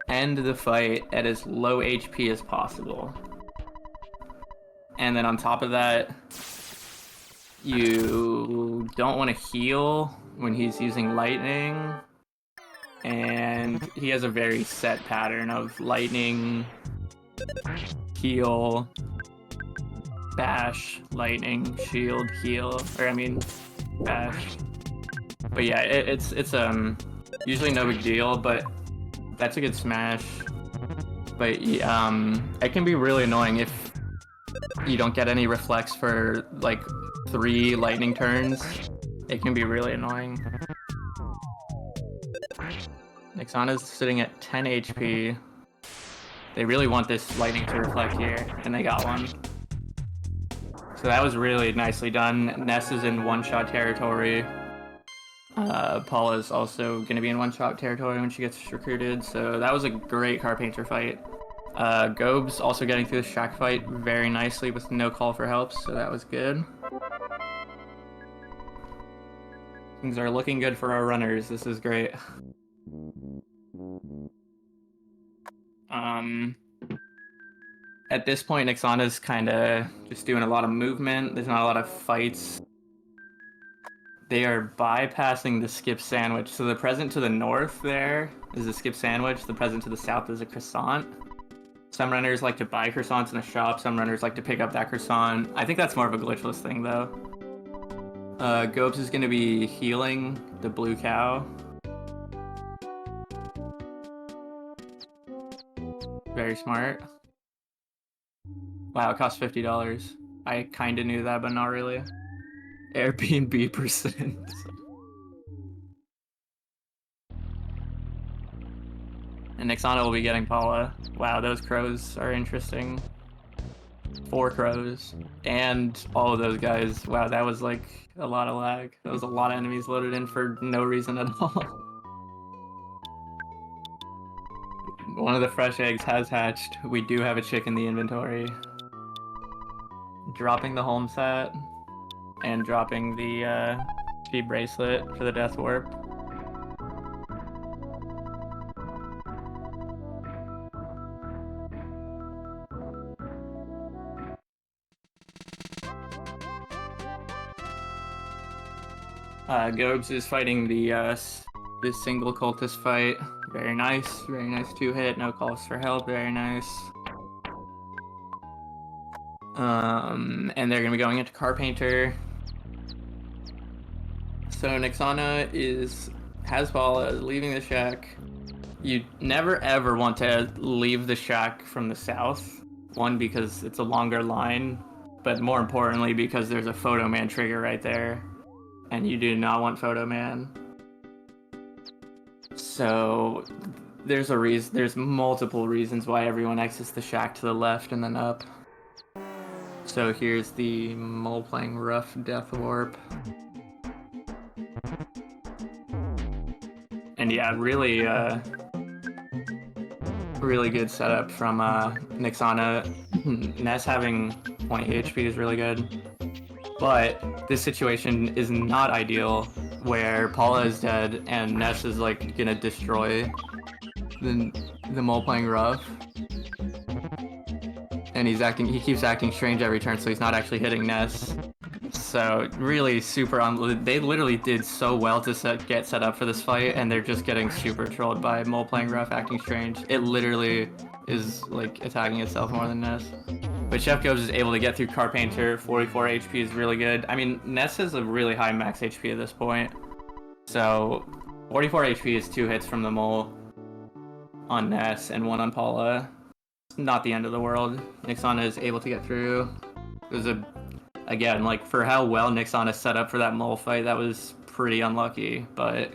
A: end the fight at as low HP as possible. And then on top of that, you don't want to heal when he's using lightning. And he has a very set pattern of lightning, heal, bash, lightning, shield, heal, bash. But yeah, it's Usually no big deal, but that's a good smash. But it can be really annoying if you don't get any reflex for like 3 lightning turns. It can be really annoying. Nixana's sitting at 10 HP. They really want this lightning to reflect here, and they got one. So that was really nicely done. Ness is in one-shot territory. Paula's also going to be in one-shot territory when she gets recruited, so that was a great Carpainter fight. Gobes also getting through the shack fight very nicely with no call for help, so that was good. Things are looking good for our runners. This is great. At this point, Nixana's kind of just doing a lot of movement. There's not a lot of fights. They are bypassing the skip sandwich. So the present to the north there is a skip sandwich. The present to the south is a croissant. Some runners like to buy croissants in a shop. Some runners like to pick up that croissant. I think that's more of a glitchless thing, though. Gobes is going to be healing the blue cow. Very smart. Wow, it costs $50. I kind of knew that, but not really. Airbnb percent. And Nixana will be getting Paula. Wow, those crows are interesting. 4 crows. And all of those guys. Wow, that was like a lot of lag. That was a lot of enemies loaded in for no reason at all. One of the fresh eggs has hatched. We do have a chick in the inventory. Dropping the home set. And dropping the speed bracelet for the death warp. Gobes is fighting the this single cultist fight. Very nice 2-hit, no calls for help, very nice. And they're gonna be going into Carpainter. So Nixana has Paula leaving the shack. You never ever want to leave the shack from the south. One, because it's a longer line, but more importantly because there's a Photo Man trigger right there. And you do not want Photo Man. So there's multiple reasons why everyone exits the shack to the left and then up. So here's the Mole playing rough death warp. And yeah, really good setup from Nixana. Ness having 20 HP is really good. But this situation is not ideal, where Paula is dead and Ness is like gonna destroy the Mole playing rough. And he keeps acting strange every turn, so he's not actually hitting Ness. So really super they literally did so well to get set up for this fight, and they're just getting super trolled by Mole playing rough acting strange. It literally is like attacking itself more than Ness. But ChefGobes is able to get through Carpainter. 44 HP is really good. I mean, Ness has a really high max HP at this point. So 44 HP is 2 hits from the Mole on Ness and 1 on Paula. It's not the end of the world. Nixana is able to get through. It was again, like, for how well Nixana set up for that Mole fight, that was pretty unlucky. But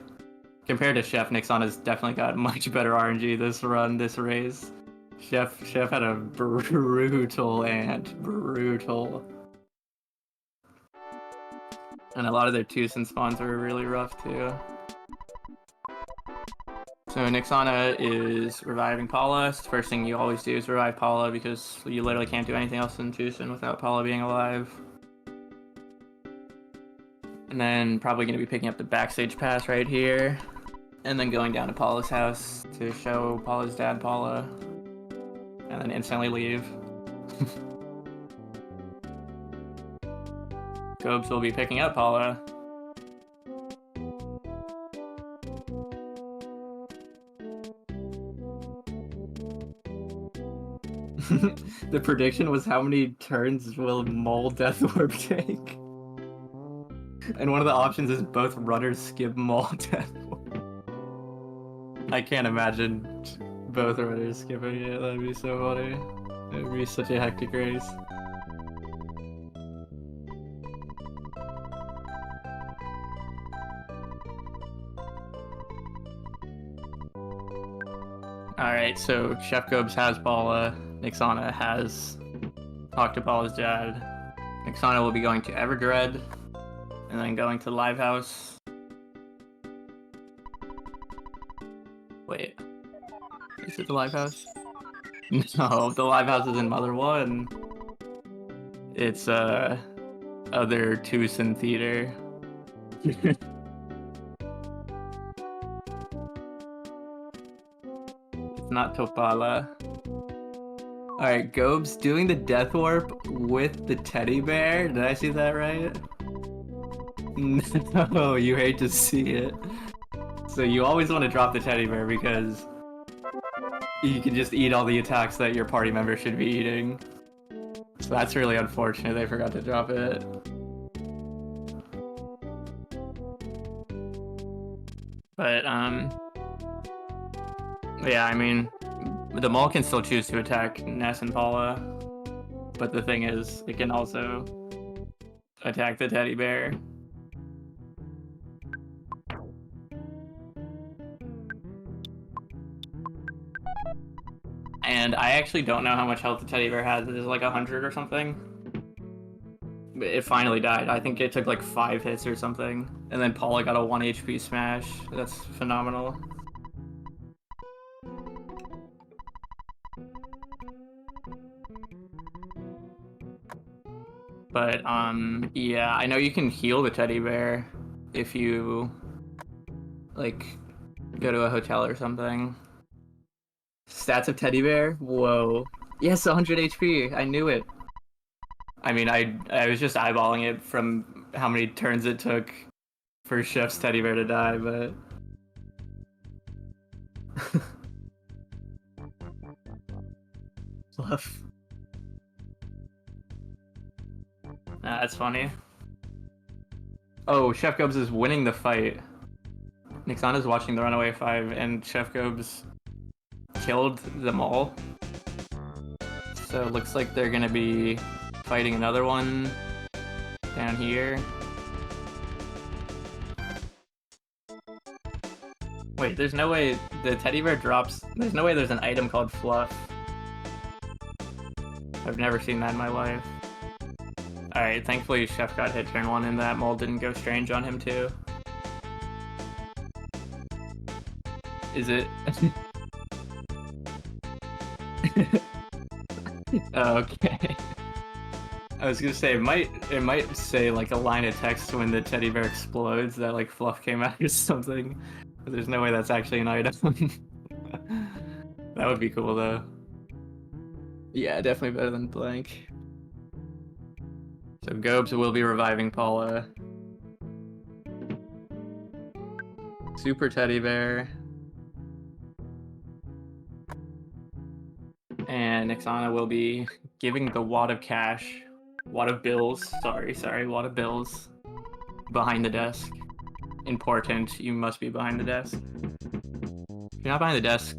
A: compared to Chef, Nixana's definitely got much better RNG this run, this race. Chef had a brutal. And a lot of their twosome spawns were really rough too. So Nixana is reviving Paula. First thing you always do is revive Paula, because you literally can't do anything else in twosome without Paula being alive. And then probably going to be picking up the backstage pass right here. And then going down to Paula's house to show Paula's dad Paula. And then instantly leave. Gobes will be picking up Paula. The prediction was how many turns will Mole Death Warp take? And one of the options is both runners skip Mole Death Warp. I can't imagine both runners skipping it. That'd be so funny. It'd be such a hectic race. Alright, so ChefGobes has Paula. Nixana has talked to Paula's dad. Nixana will be going to Everdread, and then going to Live House. Wait, is it the Live House? No, the Live House is in Mother 1. It's other Tucson Theater. It's not Topala. Alright, Gobes doing the Death Warp with the teddy bear. Did I see that right? No, you hate to see it. So you always want to drop the teddy bear because you can just eat all the attacks that your party member should be eating. So that's really unfortunate they forgot to drop it. But, yeah, I mean, the mole can still choose to attack Ness and Paula, but the thing is, it can also attack the teddy bear. And I actually don't know how much health the teddy bear has. It is like 100 or something. It finally died. I think it took like 5 hits or something. And then Paula got a 1 HP smash. That's phenomenal. But, yeah, I know you can heal the teddy bear if you, like, go to a hotel or something. Stats of teddy bear? Whoa. Yes, 100 HP. I knew it. I mean, I was just eyeballing it from how many turns it took for Chef's teddy bear to die, but... Fluff. Nah, that's funny. Oh, ChefGobes is winning the fight. Nixana's watching the Runaway 5, and ChefGobes killed them all. So it looks like they're gonna be fighting another one down here. Wait, there's no way the teddy bear drops. There's no way there's an item called Fluff. I've never seen that in my life. Alright, thankfully Chef got hit turn 1 and that mole didn't go strange on him too. Is it? Okay. I was gonna say it might say like a line of text when the teddy bear explodes that like Fluff came out or something. But there's no way that's actually an item. That would be cool though. Yeah, definitely better than blank. So Gobes will be reviving Paula. Super teddy bear. And Nixana will be giving the wad of cash. Wad of bills. Sorry, wad of bills. Behind the desk. Important, you must be behind the desk. If you're not behind the desk,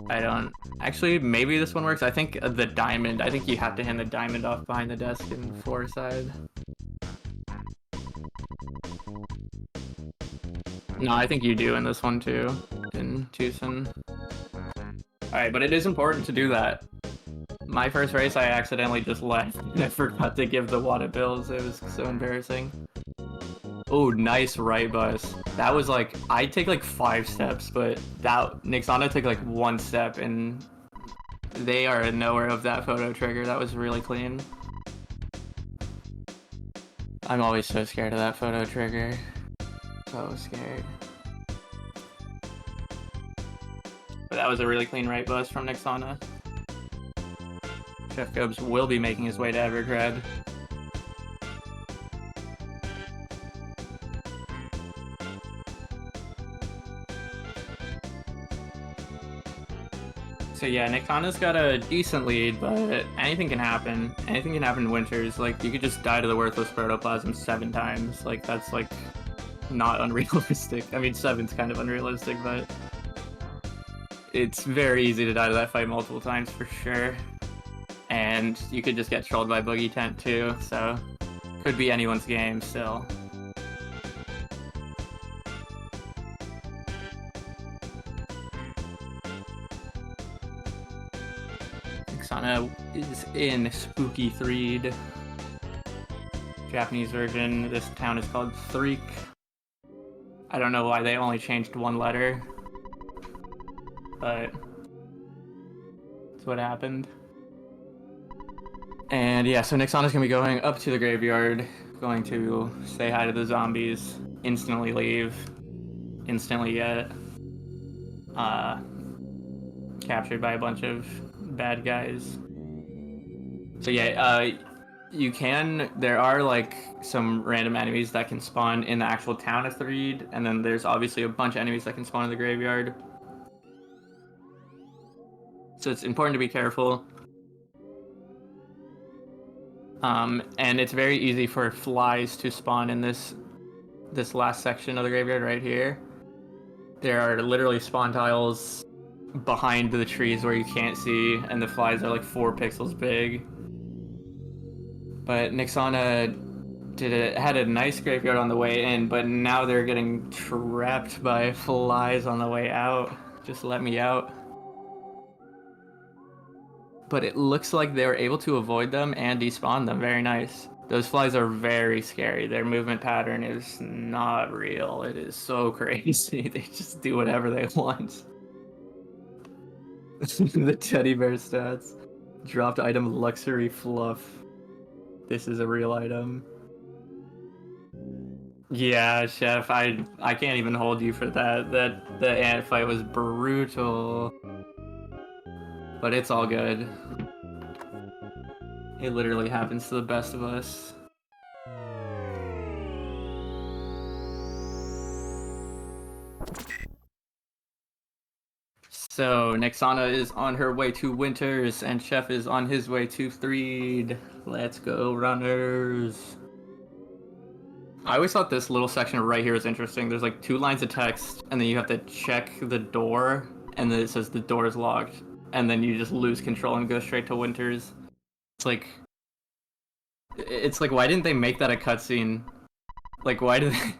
A: I don't... Actually, maybe this one works. I think the diamond, I think you have to hand the diamond off behind the desk in floor side. No, I think you do in this one too, in Tucson. Alright, but it is important to do that. My first race, I accidentally just left. I forgot to give the wad of bills. It was so embarrassing. Oh, nice right bus. That was like, I'd take like 5 steps, but that Nixana took like 1 step, and they are nowhere of that photo trigger. That was really clean. I'm always so scared of that photo trigger. So scared. But that was a really clean right bus from Nixana. ChefGobes will be making his way to Evergrande. So yeah, Nixana's got a decent lead, but anything can happen. Anything can happen in Winters. Like, you could just die to the worthless protoplasm 7 times. Like, that's like not unrealistic. I mean, 7's kind of unrealistic, but it's very easy to die to that fight multiple times for sure. And you could just get trolled by Boogey Tent too, so could be anyone's game still. Nixana is in Spooky Threed. Japanese version, this town is called Threek. I don't know why they only changed one letter, but that's what happened. And yeah, so Nixana's gonna be going up to the graveyard, going to say hi to the zombies, instantly leave, instantly get captured by a bunch of bad guys. So yeah, there are like some random enemies that can spawn in the actual town of Threed, and then there's obviously a bunch of enemies that can spawn in the graveyard. So it's important to be careful. And it's very easy for flies to spawn in this last section of the graveyard right here. There are literally spawn tiles behind the trees where you can't see, and the flies are like 4 pixels big. But Nixana had a nice graveyard on the way in, but now they're getting trapped by flies on the way out. Just let me out. But it looks like they were able to avoid them and despawn them. Very nice. Those flies are very scary. Their movement pattern is not real. It is so crazy. They just do whatever they want. The teddy bear stats. Dropped item luxury fluff. This is a real item. Yeah, Chef, I can't even hold you for that. The ant fight was brutal. But it's all good. It literally happens to the best of us. So, Nixana is on her way to Winters, and Chef is on his way to Threed. Let's go, runners! I always thought this little section right here was interesting. There's like 2 lines of text, and then you have to check the door, and then it says the door is locked. And then you just lose control and go straight to Winters. It's like, why didn't they make that a cutscene? Like, why did they...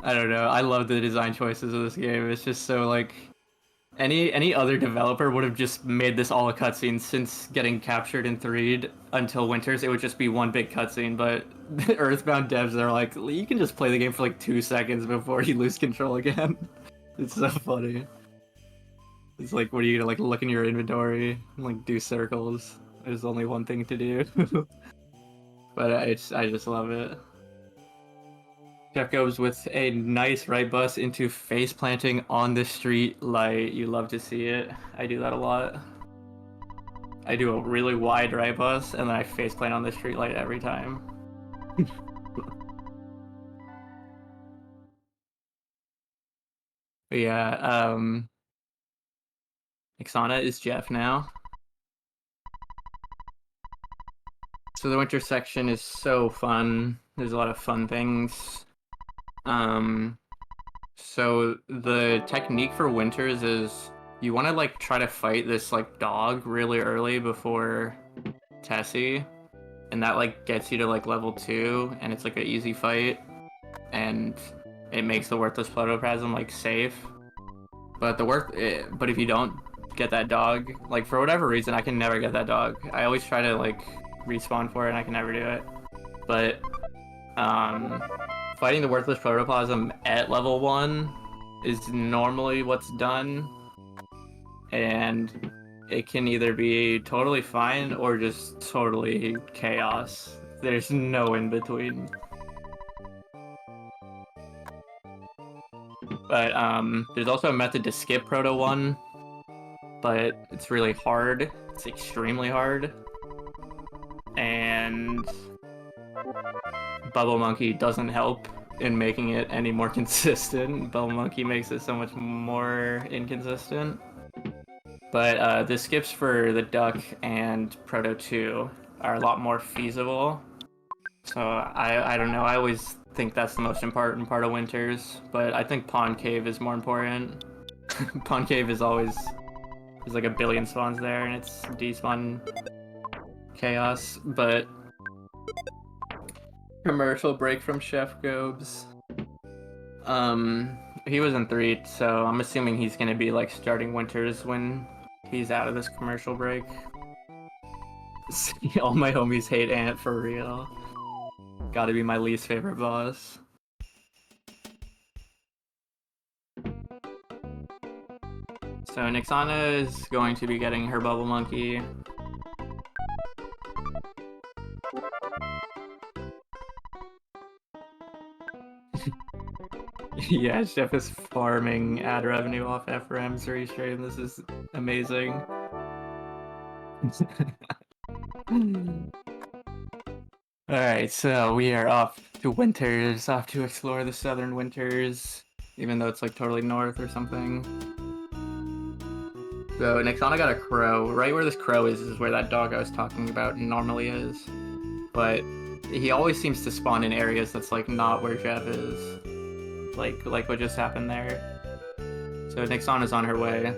A: I don't know. I love the design choices of this game. It's just so, like... Any other developer would have just made this all a cutscene since getting captured in Threed until Winters. It would just be one big cutscene, but the Earthbound devs are like, you can just play the game for like 2 seconds before you lose control again. It's so funny. It's like, what are you gonna like look in your inventory and like do circles? There's only one thing to do. But I just love it. ChefGobes with a nice right bus into face planting on the street light. You love to see it. I do that a lot. I do a really wide right bus and then I face plant on the street light every time. But yeah, Nixana is Jeff now. So the winter section is so fun. There's a lot of fun things. So the technique for Winters is you want to like try to fight this like dog really early before Tessie, and that like gets you to like level 2, and it's like an easy fight, and it makes the worthless protoplasm like safe. But if you don't get that dog, like for whatever reason, I can never get that dog. I always try to like respawn for it, and I can never do it. But fighting the worthless protoplasm at level 1 is normally what's done, and it can either be totally fine or just totally chaos. There's no in between. But there's also a method to skip Proto 1, but it's really hard. It's extremely hard. And Bubble Monkey doesn't help in making it any more consistent. Bubble Monkey makes it so much more inconsistent. But the skips for the Duck and Proto 2 are a lot more feasible. So I don't know, I always think that's the most important part of Winters, but I think Pond Cave is more important. Pond Cave is always There's like a billion spawns there, and it's despawn chaos. But commercial break from ChefGobes. He was in 3, so I'm assuming he's gonna be like starting winters when he's out of this commercial break. All my homies hate Ant for real. Gotta be my least favorite boss. So Nixana is going to be getting her Bubble Monkey. Yeah, Chef is farming ad revenue off FRM's restream. This is amazing. Alright, so we are off to Winters, off to explore the southern Winters, even though it's like totally north or something. So Nixana got a crow. Right where this crow is where that dog I was talking about normally is. But he always seems to spawn in areas that's like not where Jeff is. Like what just happened there. So Nixana's on her way.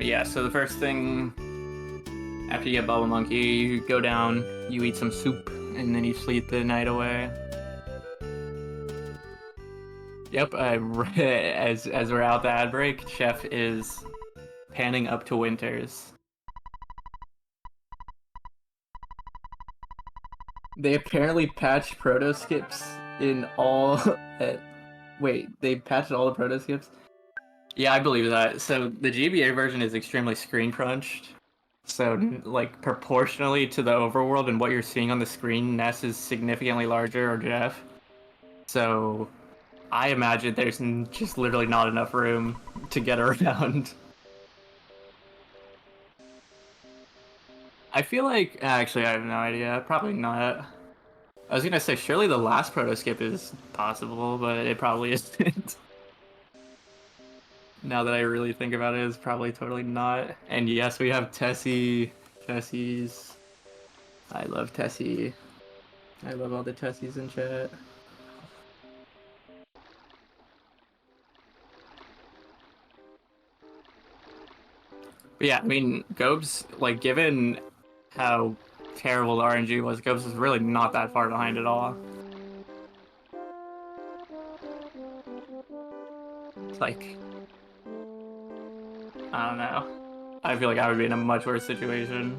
A: Yeah, so the first thing, after you get Bubble Monkey, you go down, you eat some soup, and then you sleep the night away. Yep, as we're out the ad break, Chef is panning up to Winters. They apparently patched proto skips in all... Wait, they patched all the proto skips? Yeah, I believe that. So the GBA version is extremely screen crunched. So, like, proportionally to the overworld and what you're seeing on the screen, Ness is significantly larger, or Jeff. So, I imagine there's just literally not enough room to get around. I feel like... Actually, I have no idea. Probably not. I was gonna say, surely the last proto skip is possible, but it probably isn't. Now that I really think about it, it's probably totally not. And yes, we have Tessie. Tessie's. I love Tessie. I love all the Tessies in chat. But yeah, I mean, Gobes, like, given how terrible the RNG was, Gobes is really not that far behind at all. It's like... I don't know. I feel like I would be in a much worse situation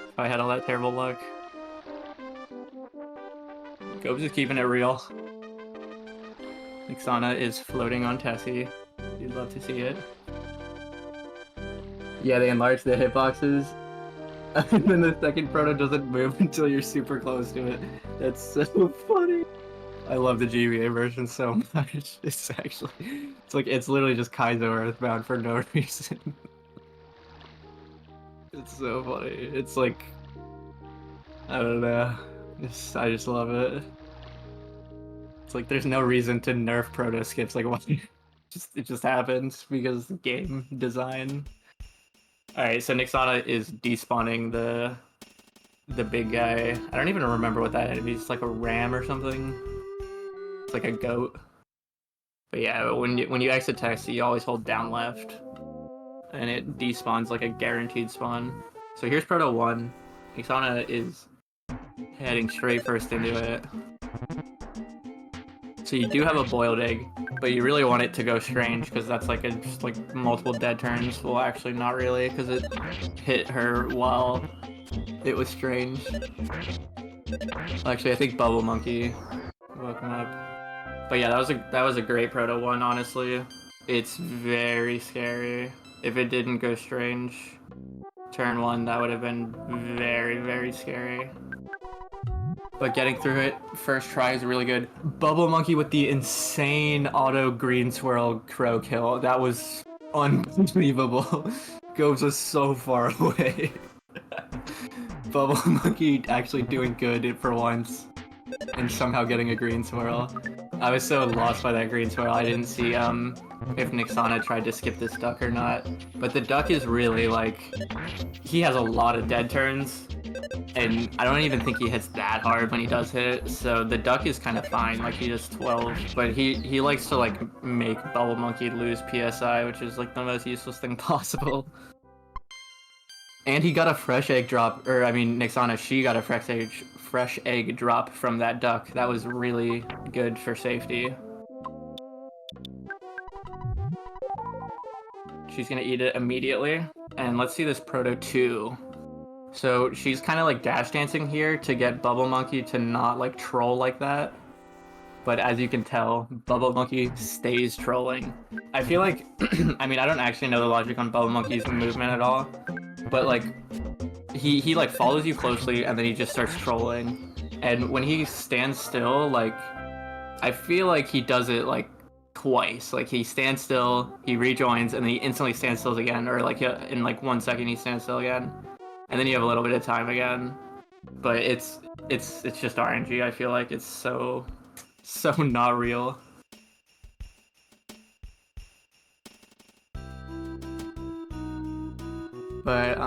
A: if I had all that terrible luck. Gobes is keeping it real. Nixana is floating on Tessie. You'd love to see it. Yeah, they enlarge the hitboxes. And then the second proto doesn't move until you're super close to it. That's so funny. I love the GBA version so much. It's actually... It's literally just Kaizo Earthbound for no reason. It's so funny. It's like... I don't know. I just love it. It's like there's no reason to nerf proto skips. Like, why? It just happens because game design. Alright, so Nixana is despawning the big guy. I don't even remember what that enemy is. It's like a ram or something. It's like a goat. But yeah, when you exit text, you always hold down left. And it despawns like a guaranteed spawn. So here's Proto 1. Nixana is heading straight first into it. So you do have a boiled egg, but you really want it to go strange because that's like just like multiple dead turns. Well, actually not really, because it hit her while it was strange. Actually, I think Bubble Monkey woke him up. But yeah, that was a great Proto 1, honestly. It's very scary. If it didn't go strange turn 1, that would have been very, very scary. But getting through it first try is really good. Bubble Monkey with the insane auto green swirl crow kill. That was unbelievable. Gobes was so far away. Bubble Monkey actually doing good for once and somehow getting a green swirl. I was so lost by that green spoil, I didn't see if Nixana tried to skip this duck or not. But the duck is really like, he has a lot of dead turns, and I don't even think he hits that hard when he does hit it, so the duck is kind of fine, like he does 12, but he likes to like make Bubble Monkey lose PSI, which is like the most useless thing possible. And he got a fresh egg drop, or I mean Nixana, she got a fresh egg drop from that duck. That was really good for safety. She's gonna eat it immediately, and let's see this Proto 2. So she's kind of like dash dancing here to get Bubble Monkey to not like troll like that. But as you can tell, Bubble Monkey stays trolling. I feel like, I mean, I don't actually know the logic on Bubble Monkey's movement at all, but like, he like follows you closely and then he just starts trolling. And when he stands still, like, I feel like he does it like twice. Like he stands still, he rejoins, and then he instantly stands still again, or like in like 1 second he stands still again. And then you have a little bit of time again. But it's just RNG, I feel like. It's so not real. But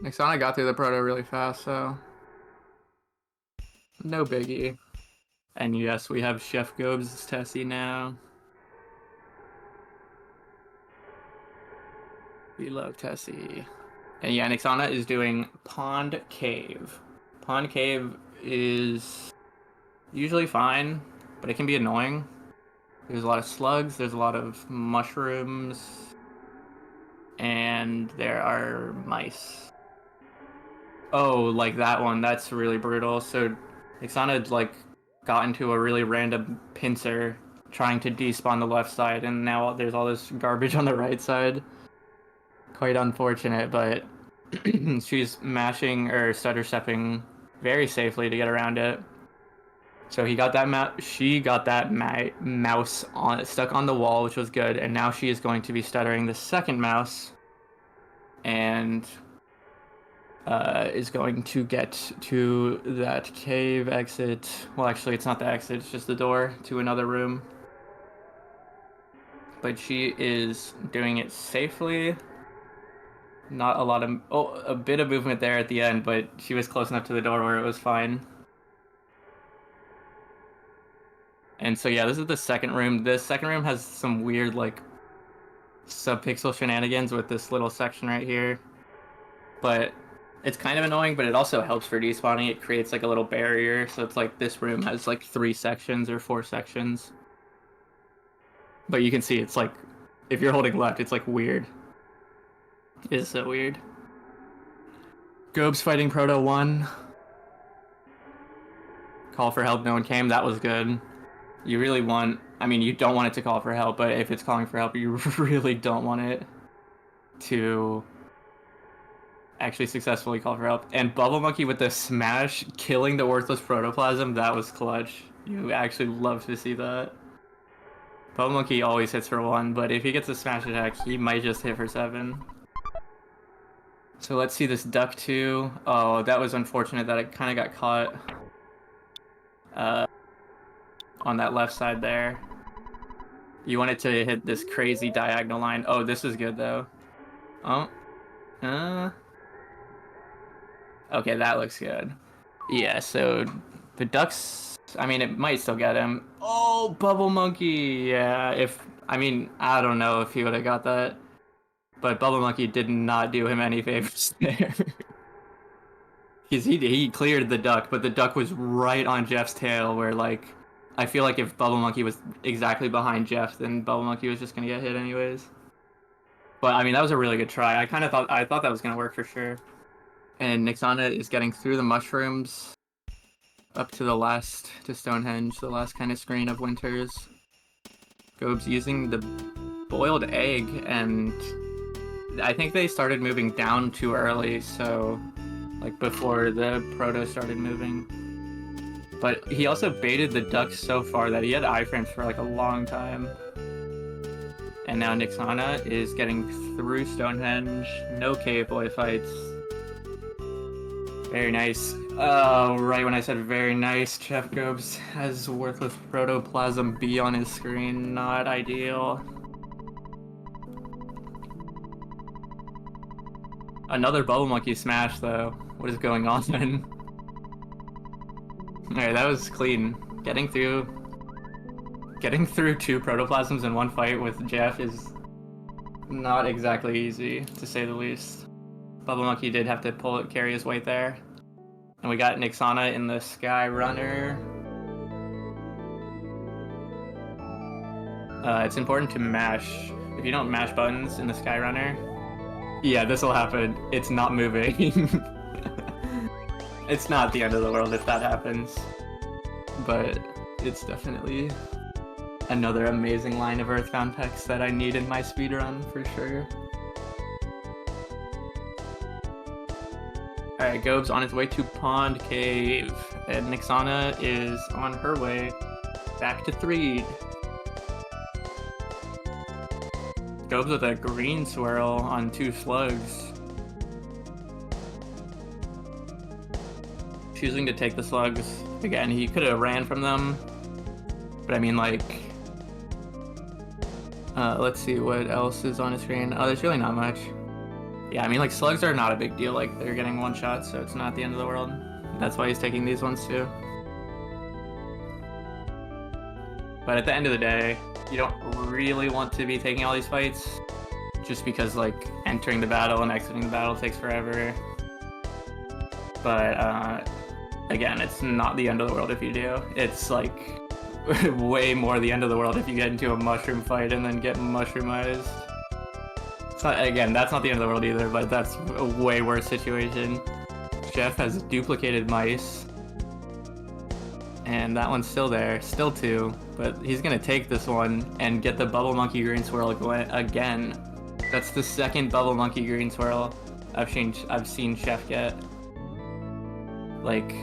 A: Nixana got through the proto really fast, so no biggie. And yes, we have ChefGobes' Tessie now. We love Tessie. And yeah, Nixana is doing Pond Cave. Pond Cave is usually fine, but it can be annoying. There's a lot of slugs, there's a lot of mushrooms, and there are mice. Oh, like that one, that's really brutal. So Nixana like got into a really random pincer trying to despawn the left side, and now there's all this garbage on the right side. Quite unfortunate, but she's mashing or stutter stepping very safely to get around it. So he got that she got that mouse stuck on the wall, which was good, and now she is going to be stuttering the second mouse, and is going to get to that cave exit. Well, actually, it's not the exit; it's just the door to another room. But she is doing it safely. Not a lot of a bit of movement there at the end, but she was close enough to the door where it was fine. And so yeah, this is the second room. This second room has some weird like subpixel shenanigans with this little section right here. But it's kind of annoying, but it also helps for despawning. It creates like a little barrier, so it's like this room has like 3 sections or 4 sections. But you can see it's like, if you're holding left, it's like weird. It is so weird. Gobes fighting Proto 1. Call for help, no one came. That was good. You really want, I mean, you don't want it to call for help, but if it's calling for help, you really don't want it to actually successfully call for help. And Bubble Monkey with the smash, killing the worthless protoplasm, that was clutch. You actually love to see that. Bubble Monkey always hits for 1, but if he gets a smash attack, he might just hit for 7. So let's see this duck 2. Oh, that was unfortunate that it kind of got caught on that left side there. You want it to hit this crazy diagonal line. Oh, this is good though. Oh. Okay, that looks good. Yeah, so the ducks, I mean, it might still get him. Oh, Bubble Monkey. Yeah, I mean, I don't know if he would have got that. But Bubble Monkey did not do him any favors there. Because he cleared the duck, but the duck was right on Jeff's tail, where like, I feel like if Bubble Monkey was exactly behind Jeff, then Bubble Monkey was just gonna get hit anyways. But I mean, that was a really good try. I thought that was gonna work for sure. And Nixana is getting through the mushrooms up to Stonehenge, the last kind of screen of Winters. Gobes using the boiled egg, and I think they started moving down too early, so like before the proto started moving. But he also baited the duck so far that he had iframes for like a long time. And now Nixana is getting through Stonehenge. No cave boy fights. Very nice. Oh, right when I said very nice, ChefGobes has worthless protoplasm B on his screen. Not ideal. Another bubble monkey smash, though. What is going on then? Alright, that was clean. Getting through two protoplasms in one fight with Jeff is not exactly easy, to say the least. Bubble monkey did have to carry his weight there. And we got Nixana in the Sky Runner. It's important to mash. If you don't mash buttons in the Sky Runner, yeah, this will happen. It's not moving. It's not the end of the world if that happens, but it's definitely another amazing line of Earthbound text that I need in my speedrun for sure. Alright, Gobes on his way to Pond Cave, and Nixana is on her way back to Threed. Gobes with a green swirl on 2 slugs. Choosing to take the slugs. Again, he could have ran from them, but I mean, like, let's see what else is on his screen. Oh, there's really not much. Yeah, I mean, like, slugs are not a big deal. Like, they're getting one shot, so it's not the end of the world. That's why he's taking these ones too. But at the end of the day, you don't really want to be taking all these fights, just because, like, entering the battle and exiting the battle takes forever. But, again, it's not the end of the world if you do. It's, like, way more the end of the world if you get into a mushroom fight and then get mushroomized. It's not, again, that's not the end of the world either, but that's a way worse situation. Jeff has duplicated mice, and that one's still there, still 2, but he's gonna take this one and get the bubble monkey green swirl again. That's the second bubble monkey green swirl I've seen Chef get. Like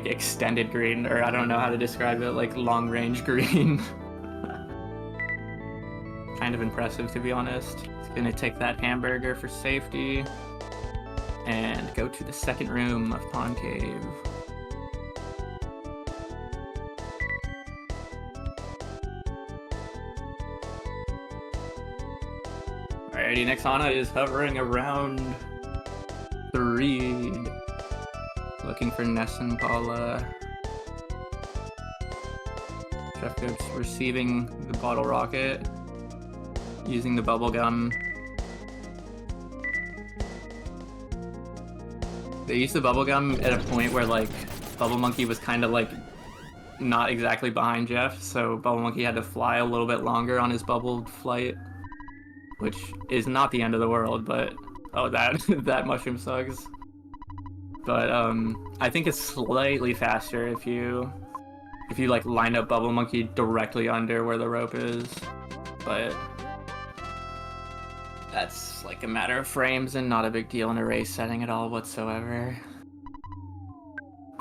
A: extended green, or I don't know how to describe it, like long range green. Kind of impressive, to be honest. He's gonna take that hamburger for safety and go to the second room of Pond Cave. Alrighty, Nixana is hovering around Threed, looking for Ness and Paula. ChefGobes receiving the bottle rocket, using the bubble gum. They used the bubble gum at a point where, like, Bubble Monkey was kind of, like, not exactly behind Jeff, so Bubble Monkey had to fly a little bit longer on his bubbled flight, which is not the end of the world, but oh, that mushroom sucks. But I think it's slightly faster if you like line up Bubble Monkey directly under where the rope is, but that's like a matter of frames and not a big deal in a race setting at all whatsoever.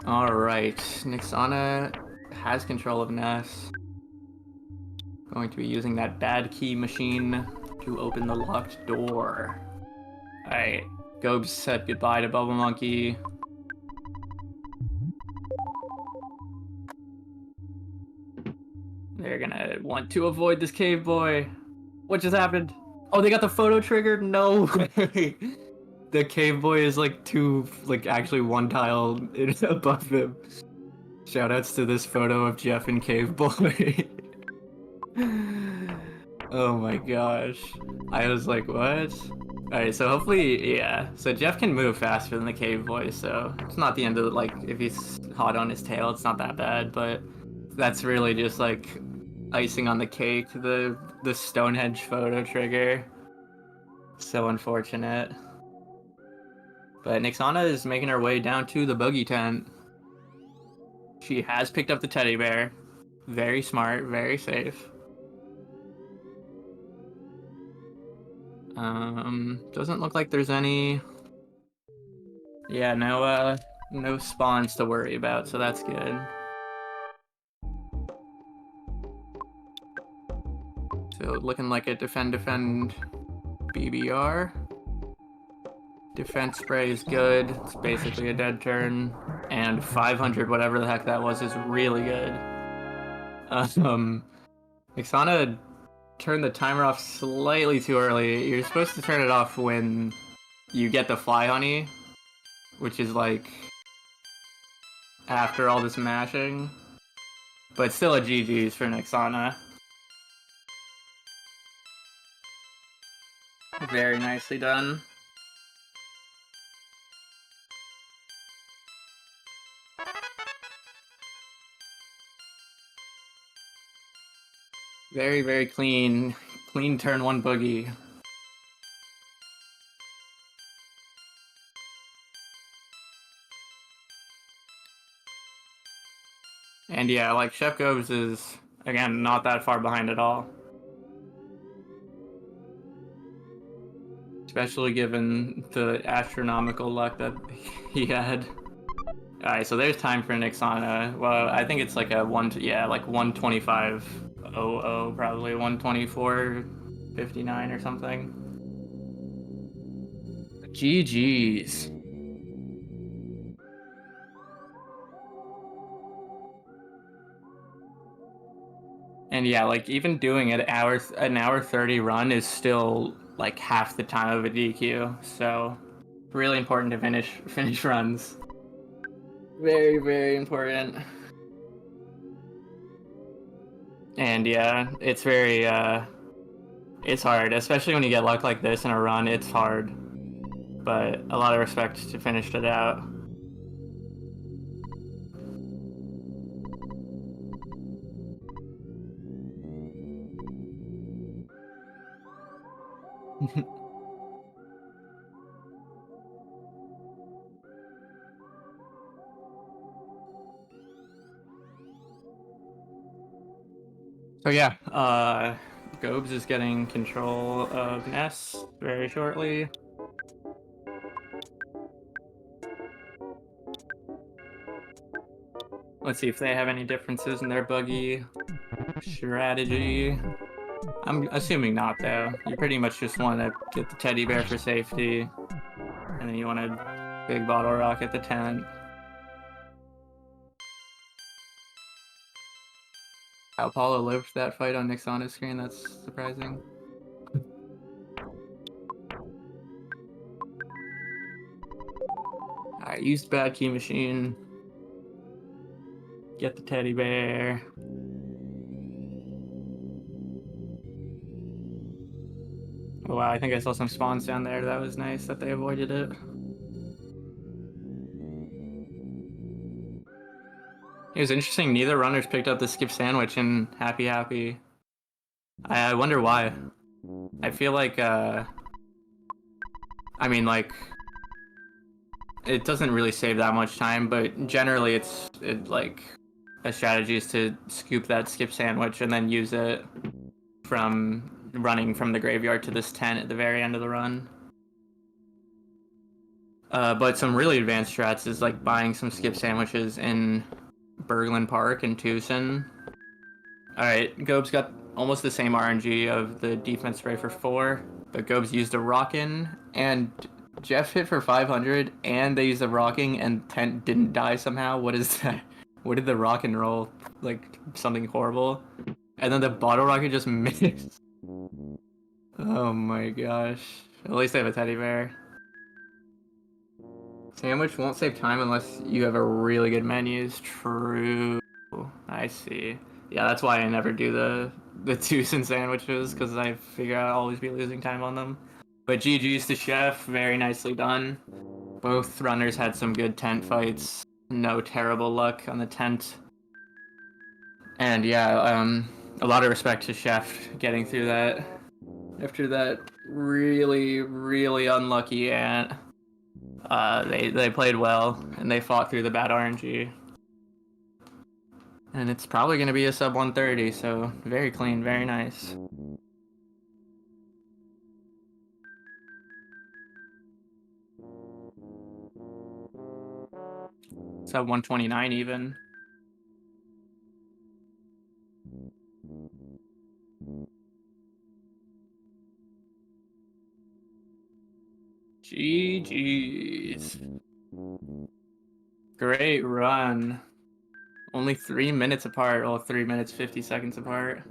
A: Alright, Nixana has control of Ness. Going to be using that bad key machine to open the locked door. Alright, Gobes said goodbye to Bubble Monkey. They're gonna want to avoid this cave boy. What just happened? Oh, they got the photo triggered? No way. The cave boy is like actually 1 tile above him. Shoutouts to this photo of Jeff and Cave Boy. Oh my gosh. I was like, what? Alright, so hopefully, yeah. So Jeff can move faster than the Cave Boy, so it's not the end of the, like, if he's hot on his tail, it's not that bad, but that's really just like icing on the cake, the Stonehenge photo trigger. So unfortunate. But Nixana is making her way down to the Boogey tent. She has picked up the teddy bear. Very smart, very safe. Doesn't look like there's any... Yeah, no spawns to worry about, so that's good. So looking like a defend BBR. Defense spray is good. It's basically a dead turn. And 500, whatever the heck that was, is really good. Nixana turned the timer off slightly too early. You're supposed to turn it off when you get the fly honey, which is like after all this mashing. But still a GG's for Nixana. Very nicely done. Very, very clean. Clean turn one boogie. And yeah, like ChefGobes is, again, not that far behind at all. Especially given the astronomical luck that he had. Alright, so there's time for Nixana. Well, I think it's like a like 125.00, probably 124.59 or something. GG's. And yeah, like even doing an hour 30 run is still like half the time of a DQ. So really important to finish runs. Very, very important. And yeah, it's very it's hard, especially when you get luck like this in a run. It's hard, but a lot of respect to finish it out. So yeah, Gobes is getting control of Ness very shortly. Let's see if they have any differences in their buggy strategy. I'm assuming not, though. You pretty much just want to get the teddy bear for safety, and then you want a big bottle rock at the tent. How Apollo lived that fight on Nixana's screen, that's surprising. Alright, used bad key machine. Get the teddy bear. Oh wow, I think I saw some spawns down there. That was nice that they avoided it. It was interesting, neither runners picked up the skip sandwich in Happy Happy. I wonder why. I feel like, I mean, like, it doesn't really save that much time, but generally like, a strategy is to scoop that skip sandwich and then use it from running from the graveyard to this tent at the very end of the run. But some really advanced strats is like buying some skip sandwiches in Berglund Park and Tucson. Alright, Gobes got almost the same RNG of the defense spray for 4, but Gobes used a rockin', and Jeff hit for 500, and they used a rocking, and Tent didn't die somehow. What is that? What did the rock and roll? Like, something horrible? And then the bottle rocket just missed. Oh my gosh. At least they have a teddy bear. Sandwich won't save time unless you have a really good menus. True. I see. Yeah, that's why I never do the Tucson sandwiches, because I figure I'll always be losing time on them. But GG's to Chef, very nicely done. Both runners had some good tent fights. No terrible luck on the tent. And yeah, a lot of respect to Chef getting through that after that really, really unlucky ant. They played well, and they fought through the bad RNG. And it's probably going to be a sub 130, so very clean, very nice. Sub 129 even. GG's. Great run. Only 3 minutes apart. Well, 3 minutes, 50 seconds apart.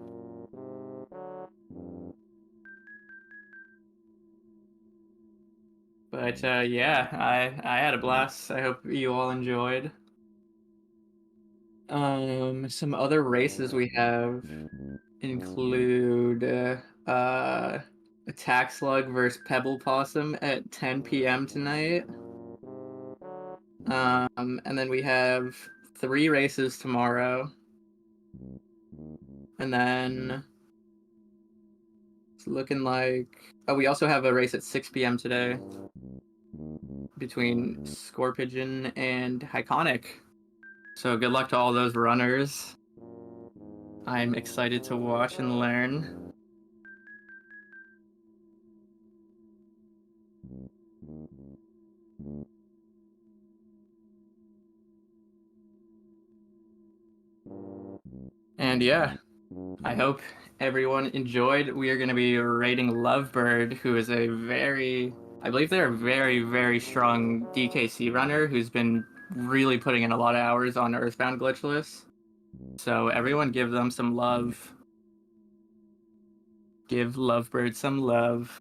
A: But yeah, I had a blast. I hope you all enjoyed. Some other races we have include Attack Slug versus Pebble Possum at 10 p.m. tonight. And then we have 3 races tomorrow. And then it's looking like we also have a race at 6 p.m. today between Scorpion and Hyconic. So good luck to all those runners. I'm excited to watch and learn. And yeah, I hope everyone enjoyed. We are going to be rating Lovebird, who is I believe they're a very, very strong DKC runner who's been really putting in a lot of hours on Earthbound Glitchless. So everyone give them some love. Give Lovebird some love.